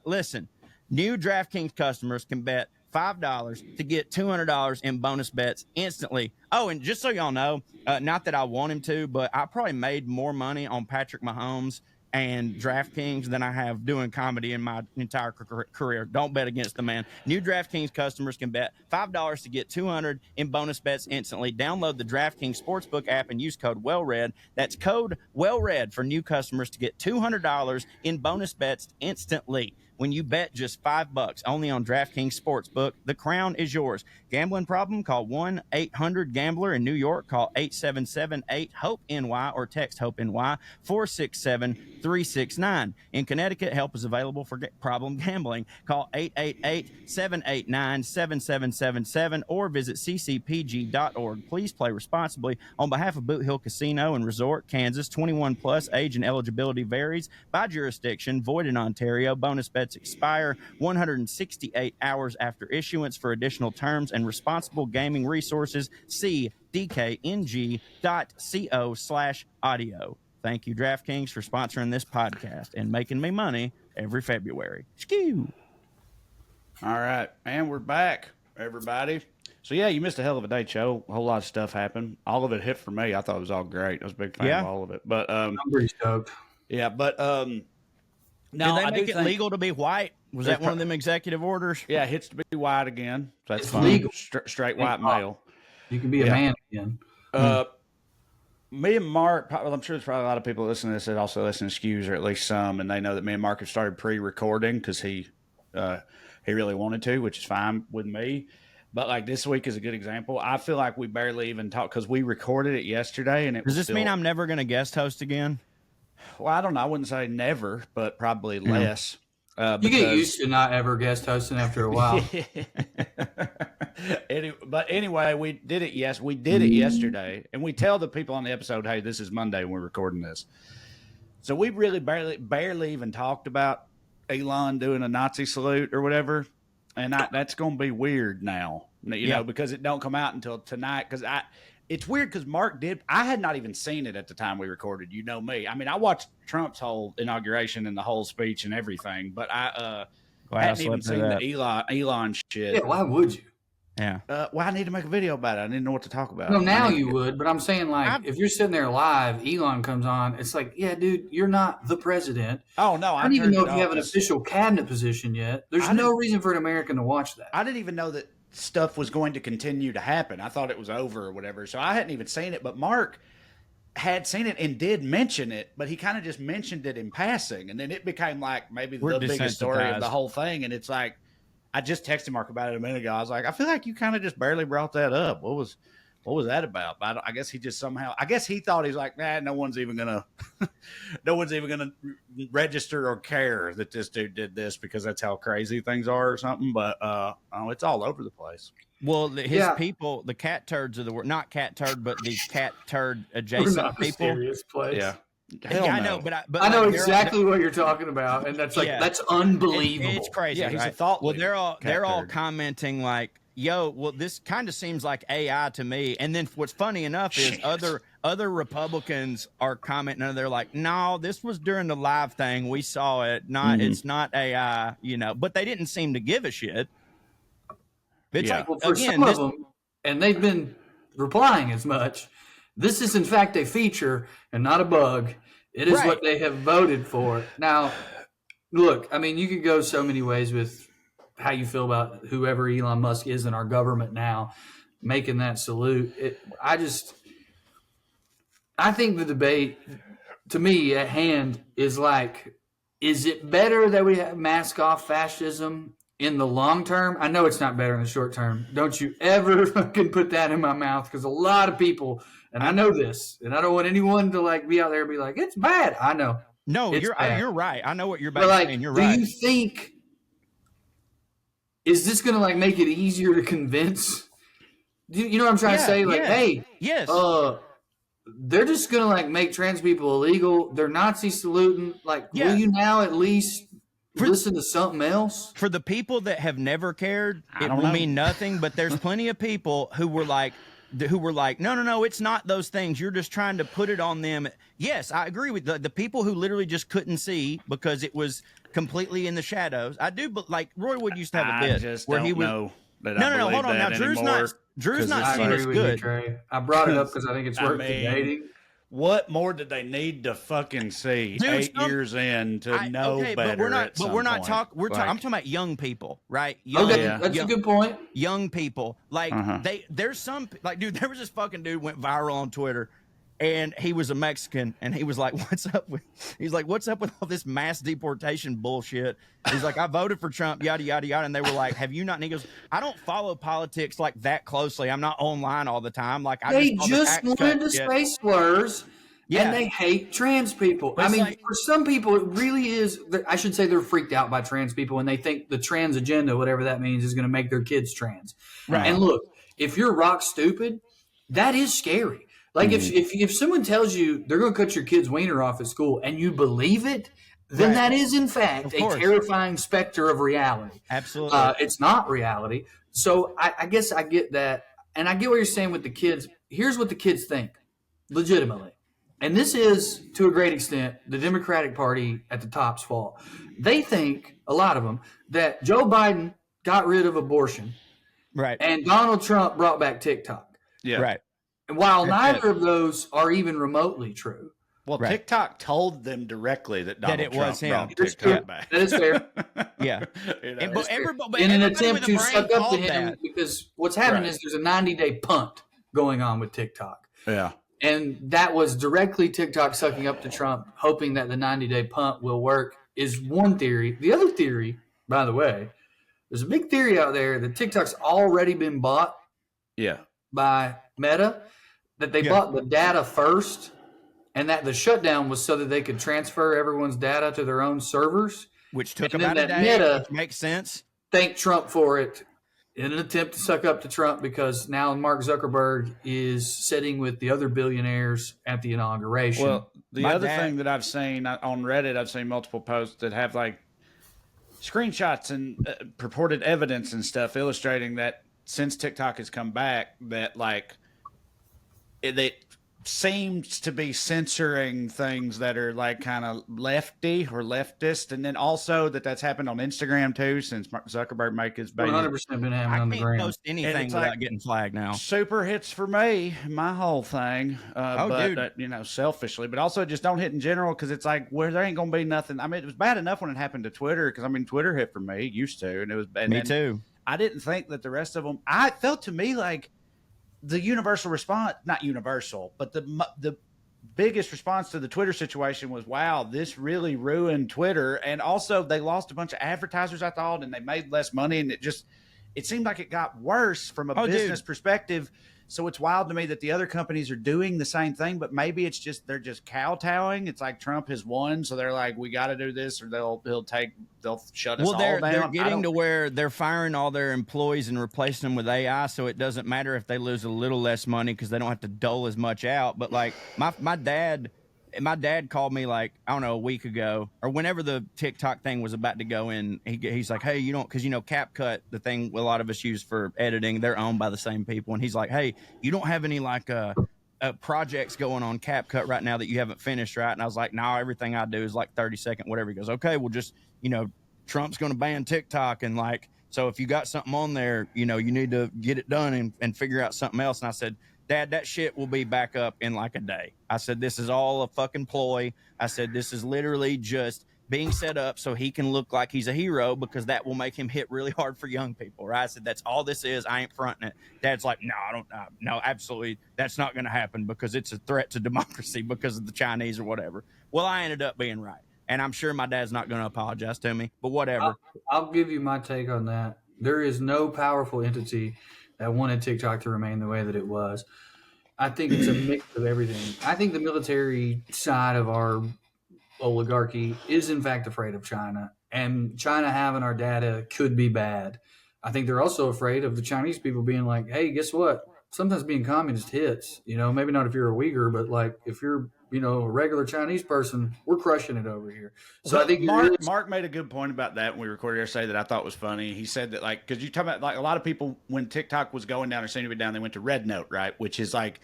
Listen, new DraftKings customers can bet $5 to get $200 in bonus bets instantly. Oh, and just so y'all know, not that I want him to, but I probably made more money on Patrick Mahomes and DraftKings than I have doing comedy in my entire career. Don't bet against the man. New DraftKings customers can bet $5 to get $200 in bonus bets instantly. Download the DraftKings Sportsbook app and use code WellRED. That's code WellRED for new customers to get $200 in bonus bets instantly. When you bet just $5 only on DraftKings Sportsbook, the crown is yours. Gambling problem? Call 1-800-GAMBLER. In New York, call 877-8-HOPE-NY or text HOPE-NY 467-369. In Connecticut, help is available for problem gambling. Call 888-789-7777 or visit ccpg.org. Please play responsibly. On behalf of Boot Hill Casino and Resort, Kansas, 21 plus, age and eligibility varies by jurisdiction, void in Ontario. Bonus bets expire 168 hours after issuance. For additional terms and responsible gaming resources, see dkng.co/audio. Thank you, DraftKings, for sponsoring this podcast and making me money every February. Skew. All right, and we're back, everybody. So, yeah, you missed a hell of a day, Joe. A whole lot of stuff happened. All of it hit for me. I thought it was all great. I was a big fan of all of it. But I'm pretty stoked. Yeah, but no, did they make it legal to be white? Was that one of them executive orders? Yeah, it hits to be white again. So that's it's fine. legal. Straight white male. You can be a man again. Me and Mark, well, I'm sure there's probably a lot of people listening to this that also listen to Skews, or at least some, and they know that me and Mark have started pre-recording because he really wanted to, which is fine with me. But like this week is a good example. I feel like we barely even talked because we recorded it yesterday, and does this mean I'm never going to guest host again? Well, I don't know. I wouldn't say never, but probably less. You get used to not ever guest hosting after a while. But anyway, we did it yesterday, and we tell the people on the episode, hey, this is Monday when we're recording this. So we really barely even talked about Elon doing a Nazi salute or whatever, and that's going to be weird now, you know, because it don't come out until tonight. Because it's weird because Mark did. I had not even seen it at the time we recorded. You know me. I mean, I watched Trump's whole inauguration and the whole speech and everything, but I hadn't even seen the Elon shit. Yeah, why would you? Yeah. Well, I need to make a video about it. I didn't know what to talk about. No, now you would, but I'm saying, like, if you're sitting there live, Elon comes on, it's like, yeah, dude, you're not the president. Oh, no. I don't even know if you have an official cabinet position yet. There's no reason for an American to watch that. I didn't even know that stuff was going to continue to happen. I thought it was over or whatever. So I hadn't even seen it, but Mark had seen it and did mention it, but he kind of just mentioned it in passing. And then it became like maybe the biggest story of the whole thing. And it's like, I just texted Mark about it a minute ago. I was like, I feel like you kind of just barely brought that up. What was that about? I guess he just somehow, I guess he thought he's like, no one's even gonna register or care that this dude did this because that's how crazy things are or something. But it's all over the place. Well, his people, the cat turds of the world, not cat turd, but the cat turd adjacent people. Place. Yeah. I know, but I know exactly what you're talking about, and that's like that's unbelievable. It's crazy. Yeah, he's right? a thought Well, leader. they're all commenting like, yo, well, this kind of seems like AI to me. And then what's funny enough is other Republicans are commenting and they're like, no, this was during the live thing. We saw it. It's not AI, but they didn't seem to give a shit. It's like, well, for some of them, and they've been replying as much, this is in fact a feature and not a bug. It is what they have voted for. Now, look, I mean, you could go so many ways with how you feel about whoever Elon Musk is in our government now, making that salute. I think the debate, to me, at hand is like, is it better that we have mask off fascism in the long term? I know it's not better in the short term. Don't you ever fucking put that in my mouth, because a lot of people, and I know this, and I don't want anyone to like be out there and be like, it's bad. I know. No, you're right. I know what you're about to say, and you're right. Do you think, is this going to like make it easier to convince? You know what I'm trying to say? Like, hey, yes. They're just going to like make trans people illegal. They're Nazi saluting. Like, will you now at least listen to something else? For the people that have never cared, it will mean nothing. But there's plenty of people who were like, no, it's not those things. You're just trying to put it on them. Yes, I agree with the people who literally just couldn't see because it was completely in the shadows. I do, but like Roy Wood used to have a bit where he would. No, hold on. Now Drew's not saying it's good. Trey. I brought it up because I think it's worth debating. What more did they need to fucking see 8 years in to know better? I'm talking about young people, right? That's a good point. Young people, like there's some like, dude, there was this fucking dude went viral on Twitter, and he was a Mexican, and he was like, what's up with all this mass deportation bullshit? He's like, I voted for Trump, yada yada yada, and they were like, have you not? And he goes, I don't follow politics like that closely. I'm not online all the time. Like they just wanted to say slurs. Yeah. And they hate trans people. I mean, for some people, it really is. I should say they're freaked out by trans people, and they think the trans agenda, whatever that means, is going to make their kids trans. Right. And look, if you're rock stupid, that is scary. Like if someone tells you they're going to cut your kid's wiener off at school and you believe it, then that is in fact a terrifying specter of reality. Absolutely. It's not reality. So I guess I get that. And I get what you're saying with the kids. Here's what the kids think, legitimately. And this is, to a great extent, the Democratic Party at the top's fault. They think, a lot of them, that Joe Biden got rid of abortion. Right. And Donald Trump brought back TikTok. Yeah. Right. And while neither of those are even remotely true. Well, TikTok told them directly that Donald Trump was him. brought TikTok back. That is fair. Yeah. In an attempt to suck up to him, because what's happening is there's a 90-day punt going on with TikTok. Yeah. And that was directly TikTok sucking up to Trump, hoping that the 90-day punt will work, is one theory. The other theory, by the way, there's a big theory out there that TikTok's already been bought by Meta, that they bought the data first, and that the shutdown was so that they could transfer everyone's data to their own servers. Which took about a day, Meta which makes sense. Thank Trump for it, in an attempt to suck up to Trump, because now Mark Zuckerberg is sitting with the other billionaires at the inauguration. Well, the other thing that I've seen on Reddit, I've seen multiple posts that have like screenshots and purported evidence and stuff illustrating that since TikTok has come back, that like it seems to be censoring things that are like kind of lefty or leftist, and then also that's happened on Instagram too since Mark Zuckerberg make his baby. 100% been happening on the gram. I can't post anything without getting flagged now. Super hits for me, my whole thing. But selfishly, but also just don't hit in general, because it's like where there ain't gonna be nothing. I mean, it was bad enough when it happened to Twitter, because I mean Twitter hit for me, used to, and it was me too. I didn't think that the rest of them. I felt to me like the universal response, not universal, but the biggest response to the Twitter situation was, wow, this really ruined Twitter. And also they lost a bunch of advertisers, I thought, and they made less money. And it seemed like it got worse from a business perspective. So it's wild to me that the other companies are doing the same thing, but maybe it's just, they're just kowtowing. It's like Trump has won. So they're like, we got to do this, or they'll shut us all down. They're getting to where they're firing all their employees and replacing them with AI. So it doesn't matter if they lose a little less money, because they don't have to dole as much out. But like my dad, my dad called me like, I don't know, a week ago or whenever the TikTok thing was about to go in. He's like, hey, you don't, because CapCut, the thing a lot of us use for editing, they're owned by the same people. And he's like, hey, you don't have any like projects going on CapCut right now that you haven't finished, right? And I was like, no, everything I do is like 30-second, whatever. He goes, okay, well, just, Trump's going to ban TikTok. And like, so if you got something on there, you need to get it done and figure out something else. And I said, Dad, that shit will be back up in like a day. I said, this is all a fucking ploy. I said, this is literally just being set up so he can look like he's a hero because that will make him hit really hard for young people, right? I said, that's all this is. I ain't fronting it. Dad's like, no, I don't. No, absolutely. That's not going to happen because it's a threat to democracy because of the Chinese or whatever. Well, I ended up being right. And I'm sure my dad's not going to apologize to me, but whatever. I'll give you my take on that. There is no powerful entity that wanted TikTok to remain the way that it was. I think it's a mix of everything. I think the military side of our oligarchy is in fact afraid of China, and China having our data could be bad. I think they're also afraid of the Chinese people being like, hey, guess what? Sometimes being communist hits, maybe not if you're a Uyghur, but like if you're, a regular Chinese person, we're crushing it over here. So I think Mark made a good point about that when we recorded yesterday that I thought was funny. He said that like, cause you talk about like a lot of people when TikTok was going down or seemed to be down, they went to Red Note, right? Which is like,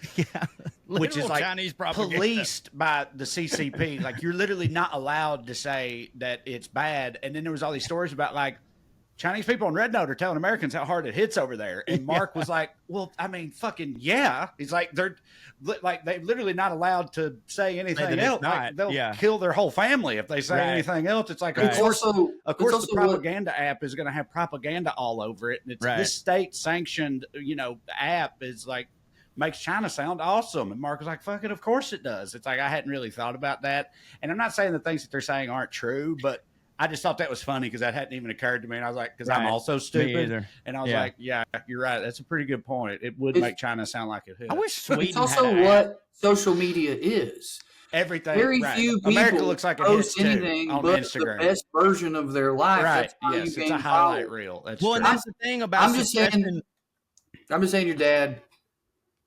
which is like Chinese propaganda. Policed by the CCP. Like you're literally not allowed to say that it's bad. And then there was all these stories about like, Chinese people on Red Note are telling Americans how hard it hits over there. And Mark was like, well, I mean, fucking yeah. He's like, they're literally not allowed to say anything else. Like, they'll kill their whole family if they say anything else. It's like, of course, the propaganda app is going to have propaganda all over it. And it's this state sanctioned, app is like, makes China sound awesome. And Mark was like, fuck it, of course it does. It's like, I hadn't really thought about that. And I'm not saying the things that they're saying aren't true, but I just thought that was funny because that hadn't even occurred to me. And I was like, because I'm also stupid. And I was like, yeah, you're right. That's a pretty good point. It would make China sound like it. I wish Sweden It's also what social media is. Everything. Very few people America looks like it post hits anything on but Instagram. the best version of their life. Right. Yes, it's a highlight reel. That's well, true. and that's the thing about I'm just saying your dad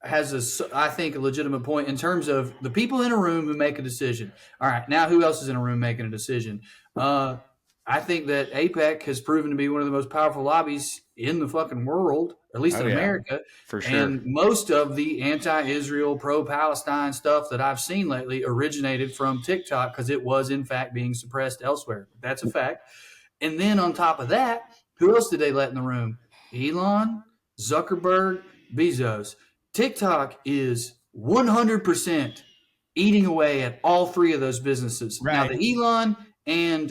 has I think a legitimate point in terms of the people in a room who make a decision. All right, now who else is in a room making a decision? I think that APEC has proven to be one of the most powerful lobbies in the fucking world, at least in America. For sure. And most of the anti-Israel, pro-Palestine stuff that I've seen lately originated from TikTok because it was, in fact, being suppressed elsewhere. That's a fact. And then on top of that, who else did they let in the room? Elon, Zuckerberg, Bezos. TikTok is 100% eating away at all three of those businesses. Right. Now, the Elon and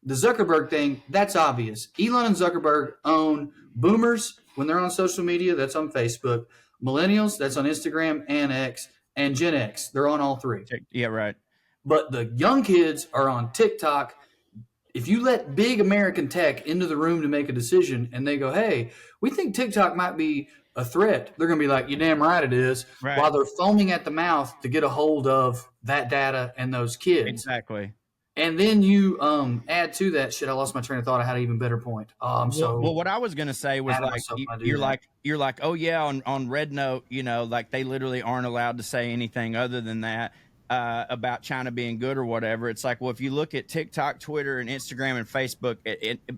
the Zuckerberg thing, that's obvious. Elon and Zuckerberg own boomers when they're on social media. That's on Facebook. Millennials, that's on Instagram and X. And Gen X, they're on all three. Yeah, right. But the young kids are on TikTok. If you let big American tech into the room to make a decision and they go, hey, we think TikTok might be a threat, they're going to be like, you're damn right it is, while they're foaming at the mouth to get a hold of that data and those kids. Exactly. And then you add to that shit. I lost my train of thought. I had an even better point. Well, what I was gonna say was you're like, oh yeah, on Red Note, like they literally aren't allowed to say anything other than that about China being good or whatever. It's like, well, if you look at TikTok, Twitter, and Instagram and Facebook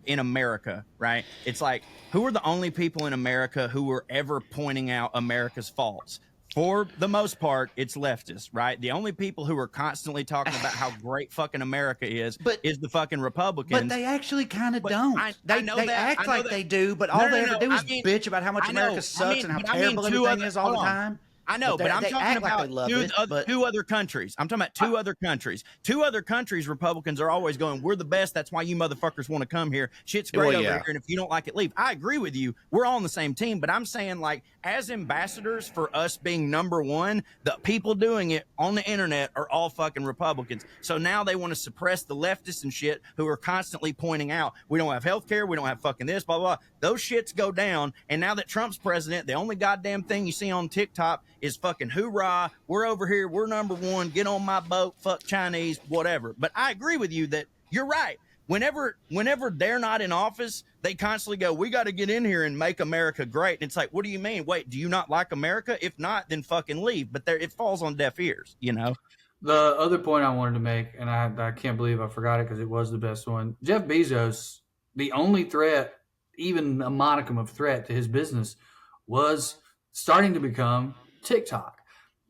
in America, right? It's like, who are the only people in America who were ever pointing out America's faults? For the most part, it's leftists, right? The only people who are constantly talking about how great fucking America is the fucking Republicans. But they actually kind of don't. They act like they do, but all they ever do is bitch about how much America sucks and how terrible everything is all the time. I know, but I'm talking about two other countries. I'm talking about two other countries. Two other countries, Republicans are always going, we're the best. That's why you motherfuckers want to come here. Shit's great over here, and if you don't like it, leave. I agree with you. We're all on the same team, but I'm saying, like, as ambassadors for us being number one, the people doing it on the internet are all fucking Republicans. So now they want to suppress the leftists and shit who are constantly pointing out, we don't have health care, we don't have fucking this, blah, blah, blah. Those shits go down, and now that Trump's president, the only goddamn thing you see on TikTok is fucking hoorah, we're over here, we're number one, get on my boat, fuck Chinese, whatever. But I agree with you that you're right. Whenever they're not in office, they constantly go, we got to get in here and make America great. And it's like, what do you mean? Wait, do you not like America? If not, then fucking leave. But it falls on deaf ears, The other point I wanted to make, and I can't believe I forgot it because it was the best one. Jeff Bezos, the only threat, even a modicum of threat to his business, was starting to become TikTok.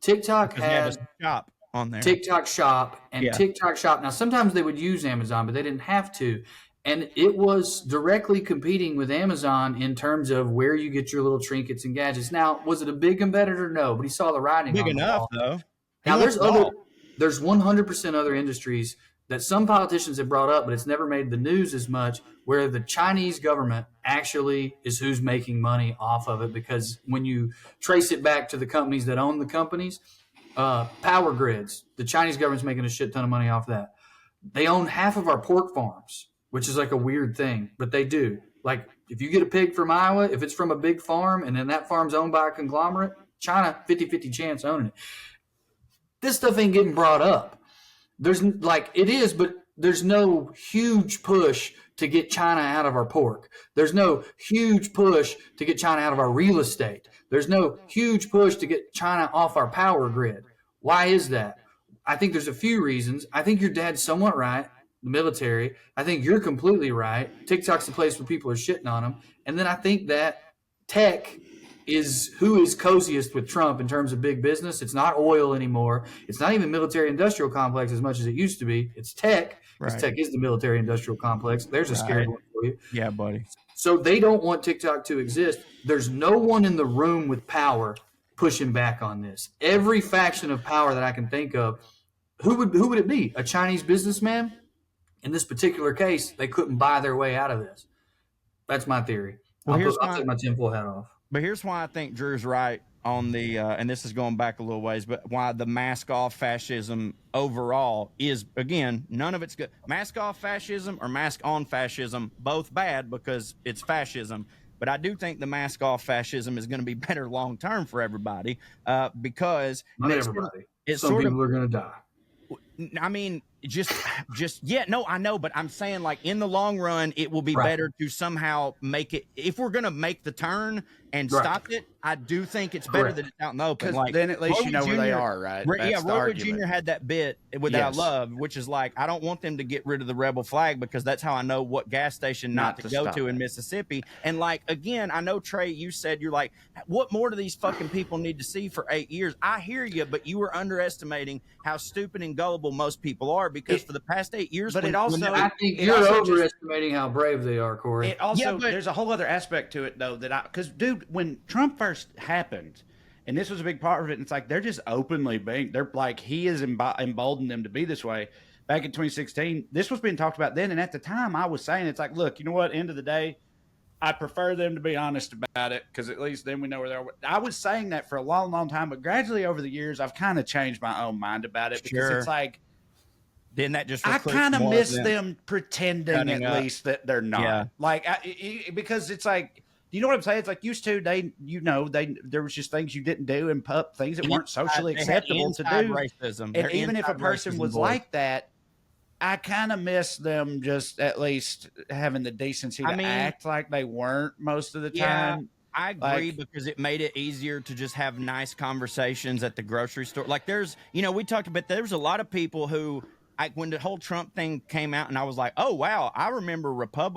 TikTok Because he had had to shop on there. TikTok Shop and Yeah. TikTok Shop. Now, sometimes they would use Amazon, but they didn't have to. And it was directly competing with Amazon in terms of where you get your little trinkets and gadgets. Now, was it a big competitor? No, but he saw the writing Big on the enough wall. though. He Now, wants it all. there's 100% other industries that some politicians have brought up, but it's never made the news as much, where the Chinese government actually is who's making money off of it. Because when you trace it back to the companies that own the companies, power grids, the Chinese government's making a shit ton of money off that. They own half of our pork farms, which is like a weird thing, but they do. Like, if you get a pig from Iowa, if it's from a big farm and then that farm's owned by a conglomerate, China, 50-50 chance owning it. This stuff ain't getting brought up. There's like, it is, but there's no huge push to get China out of our pork. There's no huge push to get China out of our real estate. There's no huge push to get China off our power grid. Why is that? I think there's a few reasons. I think your dad's somewhat right, the military. I think you're completely right. TikTok's the place where people are shitting on them. And then I think that tech is who is coziest with Trump in terms of big business. It's not oil anymore. It's not even military industrial complex as much as it used to be. It's tech, because Right. tech is the military industrial complex. There's a scary Right. one for you. Yeah, buddy. So they don't want TikTok to exist. There's no one in the room with power pushing back on this. Every faction of power that I can think of, who would it be? A Chinese businessman? In this particular case, they couldn't buy their way out of this. That's my theory. Well, I'll take my tinfoil hat off. But here's why I think Drew's right on the, and this is going back a little ways, but why the mask off fascism overall is, again, none of it's good. Mask off fascism or mask on fascism, both bad because it's fascism. But I do think the mask off fascism is going to be better long term for everybody because Not everybody. Some sort people of, are going to die. I mean, I know, but I'm saying like in the long run, it will be better to somehow make it. If we're gonna make the turn and stop it, I do think it's better that it's out in the open. Because Like then at least Roy you know Jr. where they are, right? Yeah, That's the Roy argument. Jr. had that bit with that I Yes. love, which is like I don't want them to get rid of the rebel flag because that's how I know what gas station not to go stop to in it. Mississippi. And like again, I know Trae, you said you're like, what more do these fucking people need to see for 8 years? I hear you, but you were underestimating how stupid and gullible most people are because for the past 8 years, but it also- I think It you're also just- overestimating how brave they are, Corey. It also, Yeah, but- there's a whole other aspect to it though because dude, when Trump first happened, and this was a big part of it, and it's like they're just openly being, they're like he has emboldened them to be this way. Back in 2016, this was being talked about then, and at the time I was saying it's like, look, you know what? End of the day, I prefer them to be honest about it because at least then we know where they are. I was saying that for a long, long time, but gradually over the years, I've kind of changed my own mind about it because Sure. it's like then that just I recruits kind of more miss them. them pretending Cutting at up. least that they're not. Yeah. Like because it's like, you know what I'm saying? It's like used to there was just things you didn't do and things that weren't socially They had acceptable to inside do. racism. And They're even if a inside person racism was boys. like that, I kind of miss them just at least having the decency to act like they weren't most of the time. I agree because it made it easier to just have nice conversations at the grocery store. Like there's, we talked about, there's a lot of people who, when the whole Trump thing came out and I was like, oh, wow, I remember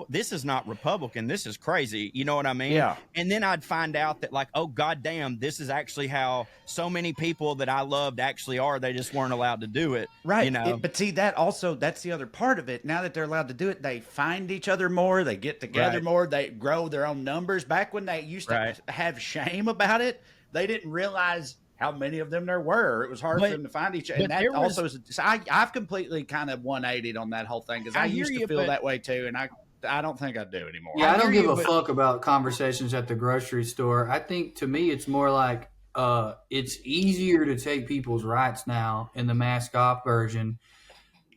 this is not Republican. This is crazy. You know what I mean? Yeah. And then I'd find out that like, oh, goddamn, this is actually how so many people that I loved actually are. They just weren't allowed to do it. Right. You But see, that's the other part of it. Now that they're allowed to do it, they find each other more. They get together Right. more. They grow their own numbers. Back when they used to Right. have shame about it, they didn't realize how many of them there were. It was hard for them to find each other. And but that there was- also is, so I've completely kind of 180'd on that whole thing because I I hear used to you, feel but- that way too. And I don't think I do anymore. Yeah, I don't hear give you, a but- fuck about conversations at the grocery store. I think to me it's more like it's easier to take people's rights now in the mask off version.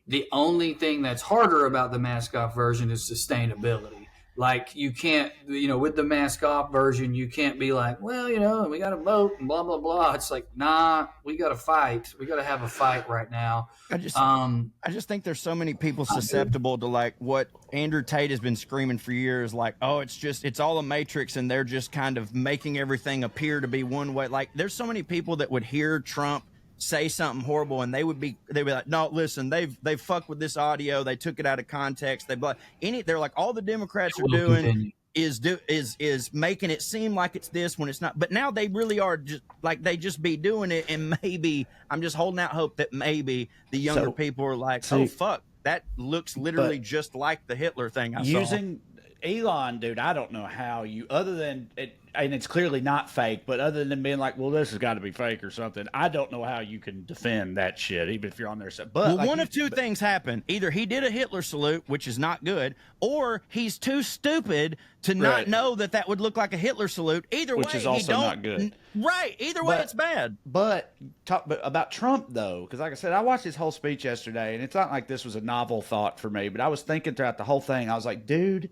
The only thing that's harder about the mask off version is sustainability. Like you can't, with the mask off version, you can't be like, well, we got to vote and blah, blah, blah. It's like, nah, we got to fight. We got to have a fight right now. I just think there's so many people susceptible to like what Andrew Tate has been screaming for years, like, oh, it's all a matrix and they're just kind of making everything appear to be one way. Like there's so many people that would hear Trump say something horrible, and they'd be like, no, listen, they fucked with this audio, they took it out of context, they're like, all the Democrats are doing is making it seem like it's this when it's not. But now they really are just like, they just be doing it, and maybe I'm just holding out hope that maybe the younger people are like, oh fuck, that looks literally just like the Hitler thing I saw. Using Elon, dude, I don't know how you, other than it, and it's clearly not fake, but other than being like, well, this has got to be fake or something, I don't know how you can defend that shit, even if you're on there. But well, like, one of two things happen. Either he did a Hitler salute, which is not good, or he's too stupid to not know that that would look like a Hitler salute. Either way, which is also not good. Right. Either way, it's bad. But about Trump, though, because like I said, I watched his whole speech yesterday, and it's not like this was a novel thought for me, but I was thinking throughout the whole thing, I was like, dude,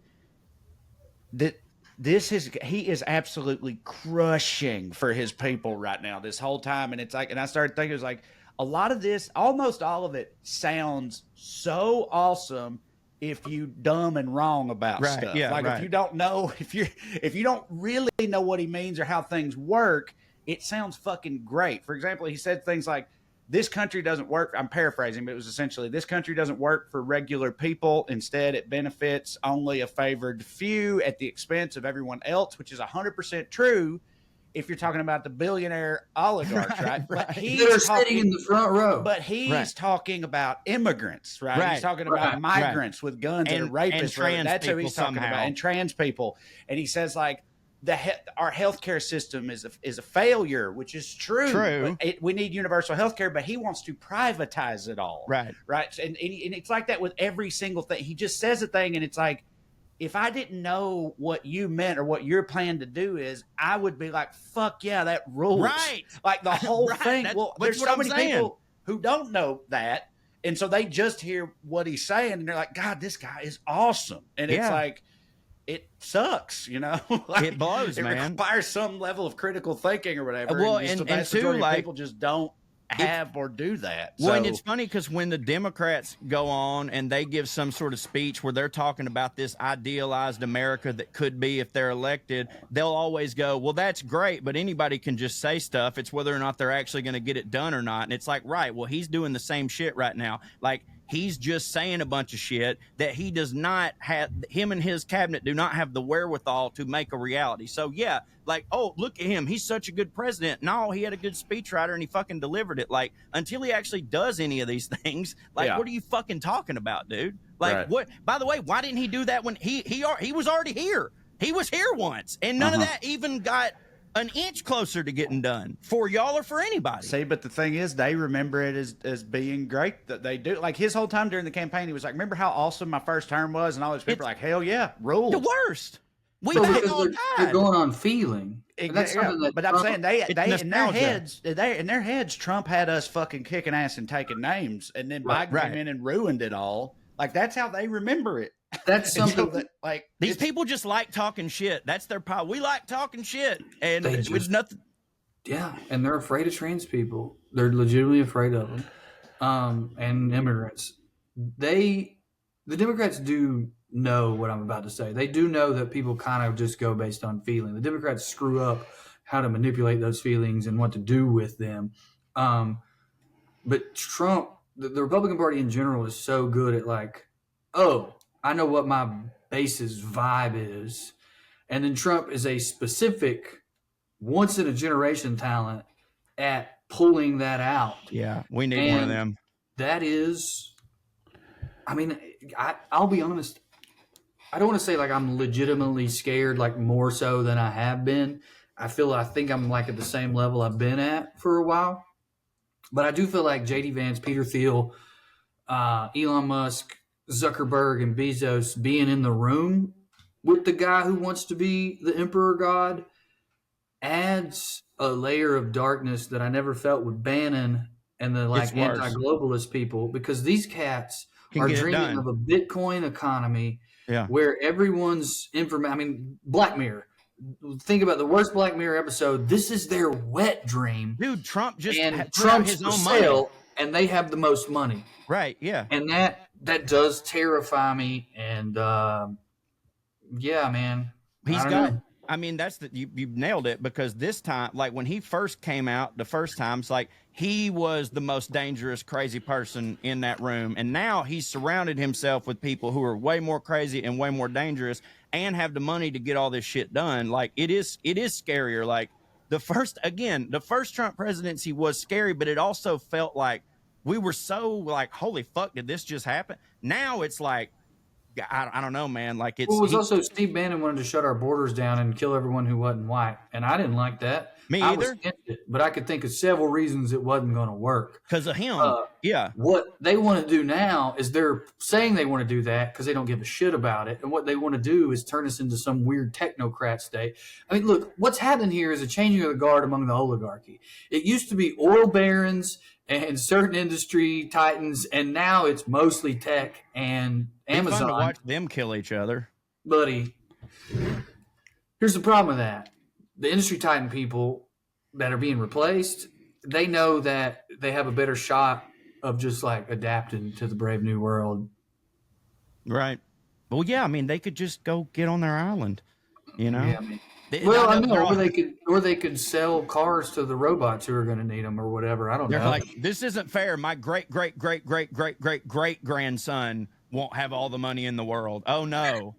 he is absolutely crushing for his people right now this whole time. And it's like, and I started thinking, it was like, a lot of this, almost all of it sounds so awesome if you dumb and wrong about stuff. Yeah, like if you don't know, if you don't really know what he means or how things work, it sounds fucking great. For example, he said things like, this country doesn't work. I'm paraphrasing, but it was essentially, this country doesn't work for regular people. Instead, it benefits only a favored few at the expense of everyone else, which is 100% true if you're talking about the billionaire oligarchs, right? But they're sitting in the front row. But he's talking about immigrants, right? He's talking about migrants with guns and rapists. And that's who he's talking somehow. about, and trans people. And he says, like, our healthcare system is a failure, which is true. We need universal healthcare, but he wants to privatize it all. Right. And it's like that with every single thing. He just says a thing, and it's like, if I didn't know what you meant or what your plan to do is, I would be like, fuck yeah, that rules. Right. Like the whole thing. Well, there's so many people who don't know that. And so they just hear what he's saying, and they're like, God, this guy is awesome. And it's like, it sucks, you know. Like, it blows, man. It requires some level of critical thinking or whatever. Well, and two, like, people just don't have or do that. Well, and it's funny because when the Democrats go on and they give some sort of speech where they're talking about this idealized America that could be if they're elected, they'll always go, well, that's great, but anybody can just say stuff. It's whether or not they're actually going to get it done or not. And it's like, right, well, he's doing the same shit right now. Like, he's just saying a bunch of shit that he does not have, him and his cabinet do not have the wherewithal to make a reality. So yeah, like, oh, look at him. He's such a good president. No, he had a good speechwriter and he fucking delivered it. Like, until he actually does any of these things, like, what are you fucking talking about, dude? Like, what, by the way, why didn't he do that when he was already here? He was here once, and none of that even got an inch closer to getting done for y'all or for anybody. See, but the thing is, they remember it as being great that they do. Like, his whole time during the campaign, he was like, remember how awesome my first term was? And all those people are like, hell yeah, rule. The worst. They're going on feeling. That's but I'm saying they in their heads, Trump had us fucking kicking ass and taking names, and then Biden came in and ruined it all. Like, that's how they remember it. That's something that, like, these people just like talking shit. That's their power. We like talking shit, and it's nothing. Yeah, and they're afraid of trans people. They're legitimately afraid of them, and immigrants. The Democrats do know what I'm about to say. They do know that people kind of just go based on feeling. The Democrats screw up how to manipulate those feelings and what to do with them. But Trump, the Republican Party in general, is so good at, like, oh, I know what my base's vibe is. And then Trump is a specific, once-in-a-generation talent at pulling that out. Yeah, we need one of them. That is, I mean, I'll be honest. I don't want to say, like, I'm legitimately scared, like, more so than I have been. I think I'm, like, at the same level I've been at for a while. But I do feel like J.D. Vance, Peter Thiel, Elon Musk, Zuckerberg, and Bezos being in the room with the guy who wants to be the emperor god adds a layer of darkness that I never felt with Bannon and the, like, anti-globalist people, because these cats are dreaming of a Bitcoin economy where everyone's information. I mean, Black Mirror. Think about the worst Black Mirror episode. This is their wet dream. Dude, Trump just and Trump's his own money. And they have the most money. Right, yeah. And that does terrify me. And, yeah, man. I mean, that's you nailed it, because this time, like when he first came out the first time, it's like he was the most dangerous, crazy person in that room. And now he's surrounded himself with people who are way more crazy and way more dangerous and have the money to get all this shit done. Like it is scarier. Like the first Trump presidency was scary, but it also felt like we were so like, holy fuck, did this just happen? Now it's like, I don't know, man. Like Well, it was also Steve Bannon wanted to shut our borders down and kill everyone who wasn't white, and I didn't like that. Me I either. was against it, but I could think of several reasons it wasn't going to work. Because of him, yeah. What they want to do now is they're saying they want to do that because they don't give a shit about it, and what they want to do is turn us into some weird technocrat state. I mean, look, what's happening here is a changing of the guard among the oligarchy. It used to be oil barons and certain industry titans, and now it's mostly tech and Amazon. It's fun to watch them kill each other. Buddy, here's the problem with that. The industry titan people that are being replaced, they know that they have a better shot of just like adapting to the brave new world. Right. Well, yeah, I mean, they could just go get on their island, you know? Yeah, I mean, well, I know, or they could sell cars to the robots who are going to need them or whatever. I don't know. They're like, this isn't fair. My great grandson won't have all the money in the world. Oh no.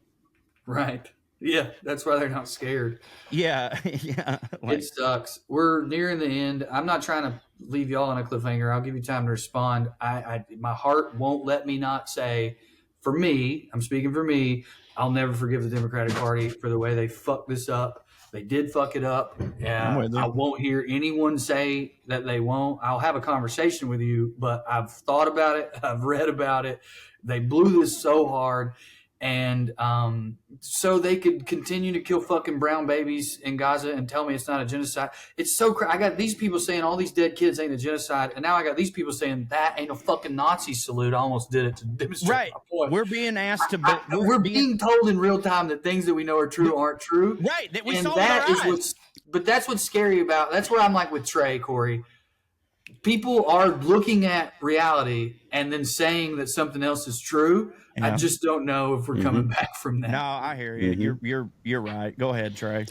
Right. Yeah, that's why they're not scared. Yeah, yeah. It sucks. We're nearing the end. I'm not trying to leave y'all on a cliffhanger. I'll give you time to respond. My heart won't let me not say, for me, I'm speaking for me, I'll never forgive the Democratic Party for the way they fucked this up. They did fuck it up. I won't hear anyone say that they won't. I'll have a conversation with you, but I've thought about it. I've read about it. They blew this so hard. And so they could continue to kill fucking brown babies in Gaza and tell me it's not a genocide. It's so I got these people saying all these dead kids ain't a genocide, and now I got these people saying that ain't a fucking Nazi salute. I almost did it to demonstrate my point. We're being asked to. We're being told in real time that things that we know are true aren't true. Right. That we and saw that with is our eyes. what's. But that's what's scary about. That's where I'm like with Trae, Corey. People are looking at reality and then saying that something else is true. Yeah. I just don't know if we're coming back from that. No, I hear you. You're right. Go ahead, Trae.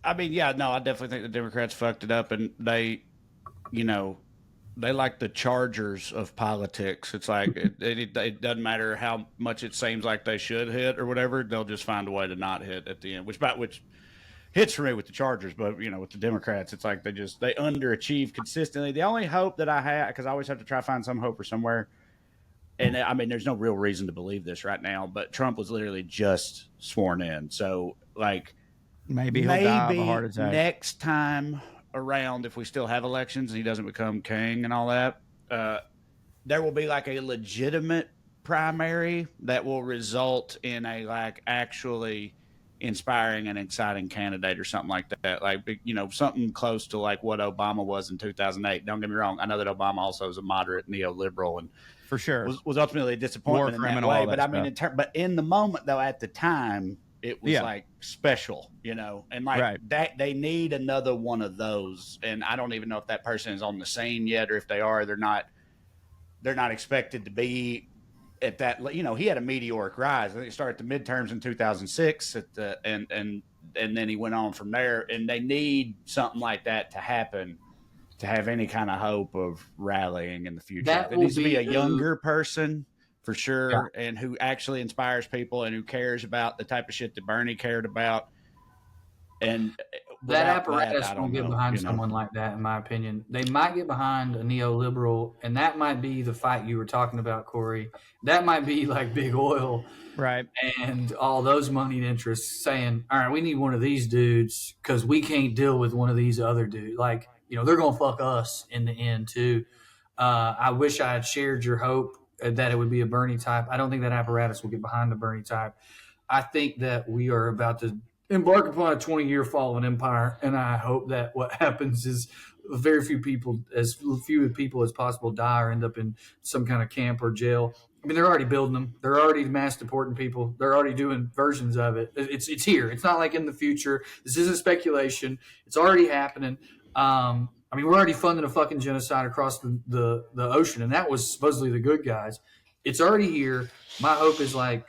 I mean, yeah, no, I definitely think the Democrats fucked it up, and they like the Chargers of politics. It's like it doesn't matter how much it seems like they should hit or whatever. They'll just find a way to not hit at the end, which hits for me with the Chargers, but with the Democrats, it's like they underachieve consistently. The only hope that I have, because I always have to try to find some hope or somewhere, and I mean, there's no real reason to believe this right now, but Trump was literally just sworn in, so like maybe he'll die of a heart attack next time around, if we still have elections and he doesn't become king and all that, there will be like a legitimate primary that will result in a like actually inspiring and exciting candidate or something like that, like something close to like what Obama was in 2008. Don't get me wrong, I know that Obama also is a moderate neoliberal and for sure was ultimately a disappointment in that way, but I mean but in the moment though, at the time it was like special, and like that they need another one of those, and I don't even know if that person is on the scene yet, or if they are, they're not expected to be at that. He had a meteoric rise. I think he started the midterms in 2006 and then he went on from there, and they need something like that to happen to have any kind of hope of rallying in the future. It needs to be a younger person for sure, and who actually inspires people and who cares about the type of shit that Bernie cared about. And that apparatus won't get behind someone like that, in my opinion. They might get behind a neoliberal, and that might be the fight you were talking about, Corey. That might be like big oil, right? And all those moneyed interests saying, all right, we need one of these dudes because we can't deal with one of these other dudes. Like, they're going to fuck us in the end too. I wish I had shared your hope that it would be a Bernie type. I don't think that apparatus will get behind the Bernie type. I think that we are about to embark upon a 20-year fall of an empire, and I hope that what happens is very few people as possible die or end up in some kind of camp or jail. I mean, they're already building them. They're already mass deporting people. They're already doing versions of it. It's here. It's not like in the future. This isn't speculation. It's already happening. I mean, we're already funding a fucking genocide across the ocean, and that was supposedly the good guys. It's already here. My hope is like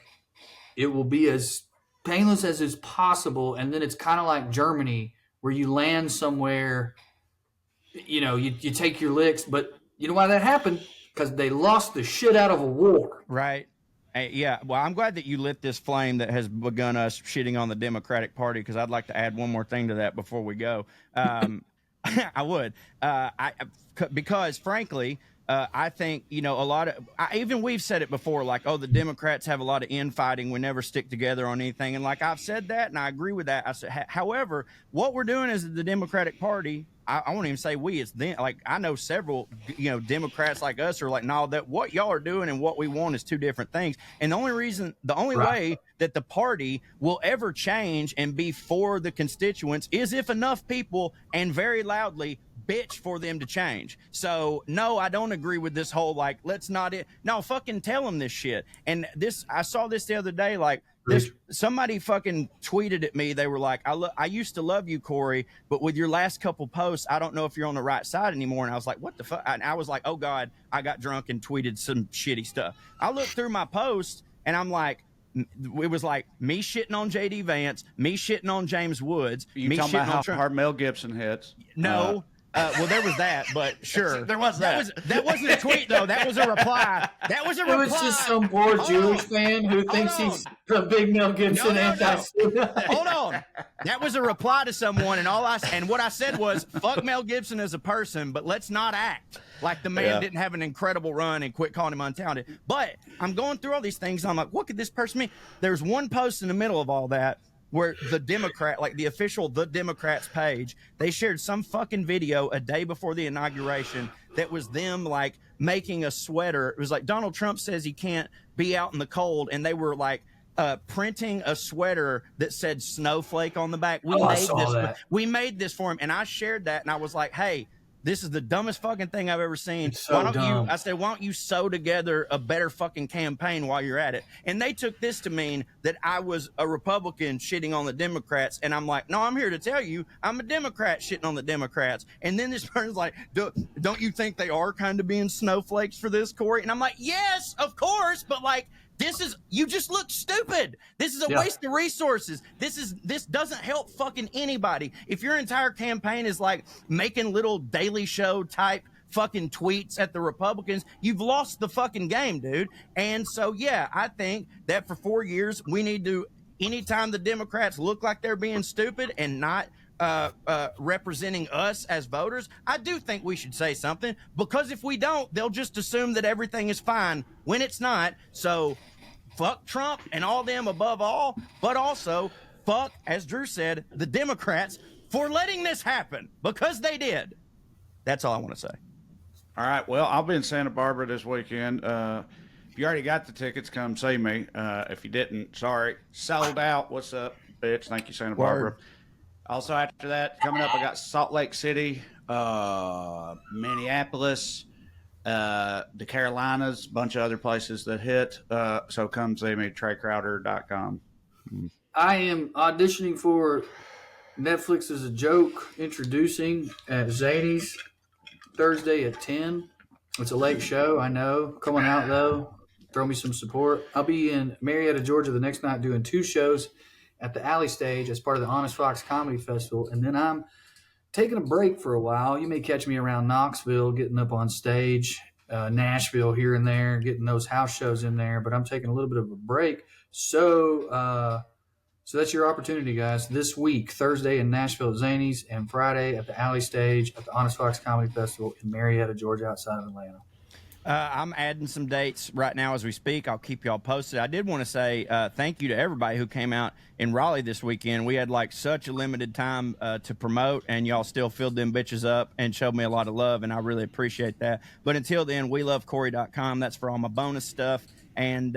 it will be as painless as is possible, and then it's kind of like Germany, where you land somewhere, you take your licks, but you know why that happened? Because they lost the shit out of a war. Right. Yeah. Well, I'm glad that you lit this flame that has begun us shitting on the Democratic Party, because I'd like to add one more thing to that before we go. I would. Because frankly, I think, a lot of, even we've said it before, like, oh, the Democrats have a lot of infighting. We never stick together on anything. And like I've said that, and I agree with that. I said, however, what we're doing is the Democratic Party. I won't even say we, it's them. Like, I know several, Democrats like us are like, no, that what y'all are doing and what we want is two different things. And the only way that the party will ever change and be for the constituents is if enough people, and very loudly, bitch for them to change. So no, I don't agree with this whole, like, let's not no, fucking tell them this shit. And I saw this the other day, like, somebody fucking tweeted at me. They were like, I used to love you, Corey, but with your last couple posts, I don't know if you're on the right side anymore. And I was like, what the fuck? And I was like, oh God, I got drunk and tweeted some shitty stuff. I looked through my post and I'm like, it was like me shitting on JD Vance, me shitting on James Woods. You talking about how hard Mel Gibson hits? No. Well, there was that, but sure. There was that. That wasn't a tweet, though. That was a reply. It was just some poor Jewish fan who thinks he's a big Mel Gibson anti-Semite. Hold on. That was a reply to someone, and what I said was, fuck Mel Gibson as a person, but let's not act like the man didn't have an incredible run and quit calling him untalented. But I'm going through all these things, and I'm like, what could this person mean? There's one post in the middle of all that where the Democrat, like the official The Democrats page, they shared some fucking video a day before the inauguration that was them like making a sweater. It was like, Donald Trump says he can't be out in the cold, and they were like printing a sweater that said snowflake on the back. We made this for him, and I shared that, and I was like, hey, this is the dumbest fucking thing I've ever seen. So dumb. I said, why don't you sew together a better fucking campaign while you're at it? And they took this to mean that I was a Republican shitting on the Democrats. And I'm like, no, I'm here to tell you I'm a Democrat shitting on the Democrats. And then this person's like, don't you think they are kind of being snowflakes for this, Corey? And I'm like, yes, of course. But like, you just look stupid. This is a waste of resources. This doesn't help fucking anybody. If your entire campaign is like making little Daily Show type fucking tweets at the Republicans, you've lost the fucking game, dude. And so, yeah, I think that for 4 years, we need to, anytime the Democrats look like they're being stupid and not representing us as voters, I do think we should say something, because if we don't, they'll just assume that everything is fine when it's not. So fuck Trump and all them above all, but also fuck, as Drew said, the Democrats for letting this happen, because they did. That's all I want to say. All right. Well, I'll be in Santa Barbara this weekend. If you already got the tickets, come see me. If you didn't, sorry. Sold out. What's up, bitch? Thank you, Santa Barbara. Also, after that, coming up, I got Salt Lake City, Minneapolis, the Carolinas, a bunch of other places that hit. So come see me, TraeCrowder.com. I am auditioning for Netflix as a Joke, introducing at Zany's Thursday at 10. It's a late show, I know. Coming out, though. Throw me some support. I'll be in Marietta, Georgia the next night doing 2 shows at the Alley Stage as part of the Honest Fox Comedy Festival. And then I'm taking a break for a while. You may catch me around Knoxville, getting up on stage, Nashville here and there, getting those house shows in there. But I'm taking a little bit of a break. So that's your opportunity, guys. This week, Thursday in Nashville at Zany's, and Friday at the Alley Stage at the Honest Fox Comedy Festival in Marietta, Georgia, outside of Atlanta. I'm adding some dates right now as we speak. I'll keep y'all posted. I did want to say thank you to everybody who came out in Raleigh this weekend. We had like such a limited time to promote, and y'all still filled them bitches up and showed me a lot of love, and I really appreciate that. But until then, WeLoveCorey.com. That's for all my bonus stuff, and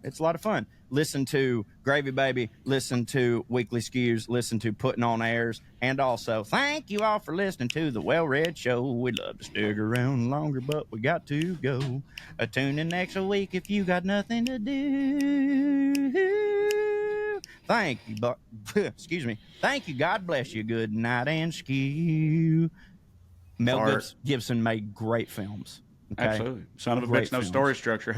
it's a lot of fun. Listen to Gravy Baby, listen to Weekly Skews, listen to Putting on Airs, and also thank you all for listening to the WellRED Show. We'd love to stick around longer, but we got to go. Tune in next week if you got nothing to do. Thank you, excuse me. Thank you. God bless you. Good night and skew. Mel Gibson made great films. Okay? Absolutely. Son of a bitch, no story structure.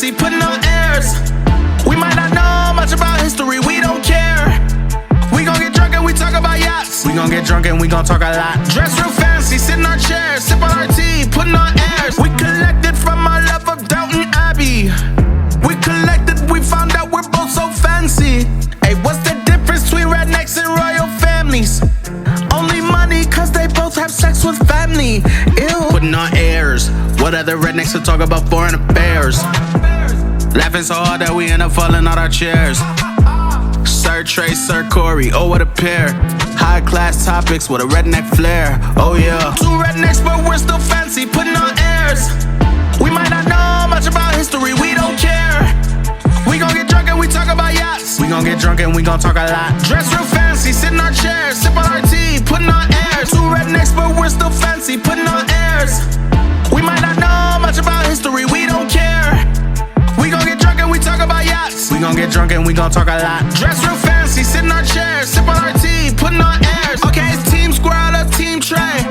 fancy, putting on airs. We might not know much about history, we don't care. We gon' get drunk and we talk about yachts. We gon' get drunk and we gon' talk a lot. Dress real fancy, sit in our chairs, sip on our tea, putting on airs. We collected from our love of Downton Abbey. We collected, we found out we're both so fancy. Hey, what's the difference between rednecks and royal families? Only money, cause they both have sex with family. Ew. Putting on airs. What other rednecks will talk about foreign affairs? Laughing so hard that we end up falling out our chairs. Sir Trae, Sir Corey, oh what a pair. High class topics with a redneck flair, oh yeah. Two rednecks but we're still fancy, putting on airs. We might not know much about history, we don't care. We gon' get drunk and we talk about yachts. We gon' get drunk and we gon' talk a lot. Dress real fancy, sit in our chairs, sip on our tea, putting on airs. Two rednecks but we're still fancy, putting on airs. We might not know much about history, we don't care. We gon' get drunk and we talk about yachts. We gon' get drunk and we gon' talk a lot. Dress real fancy, sit in our chairs, sip on our tea, putting on airs. Okay, it's Team Squirrel or Team Trae.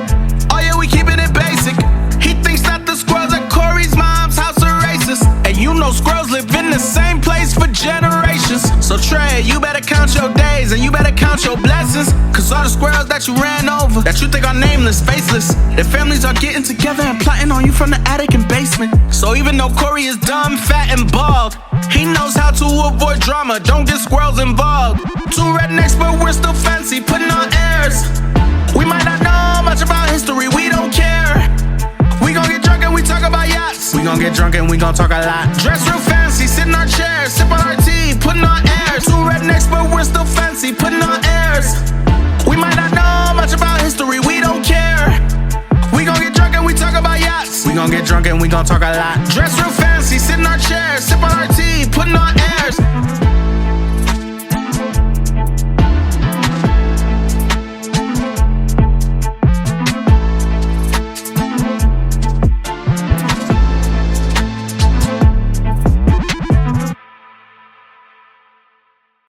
Oh yeah, we keeping it basic. He thinks that the squirrels at Corey's mom's house are racist. And you know squirrels live in the same place for generations. So Trae, you better count your days and you better count your blessings. Cause all the squirrels that you ran over, that you think are nameless, faceless, their families are getting together and plotting on you from the attic and basement. So even though Corey is dumb, fat, and bald, he knows how to avoid drama, don't get squirrels involved. Two rednecks but we're still fancy, putting on airs. We might not know much about history, we don't care. We gon' get drunk and we talk about yachts. We gon' get drunk and we gon' talk a lot. Dress real fancy, sit in our chairs, sip on our tea, putting on airs. Two rednecks but we're still fancy, putting on airs. We might not know much about history, we don't care. We gon' get drunk and we talk about yachts. We gon' get drunk and we gon' talk a lot. Dress real fancy, sit in our chairs, sip on our tea, putting on airs.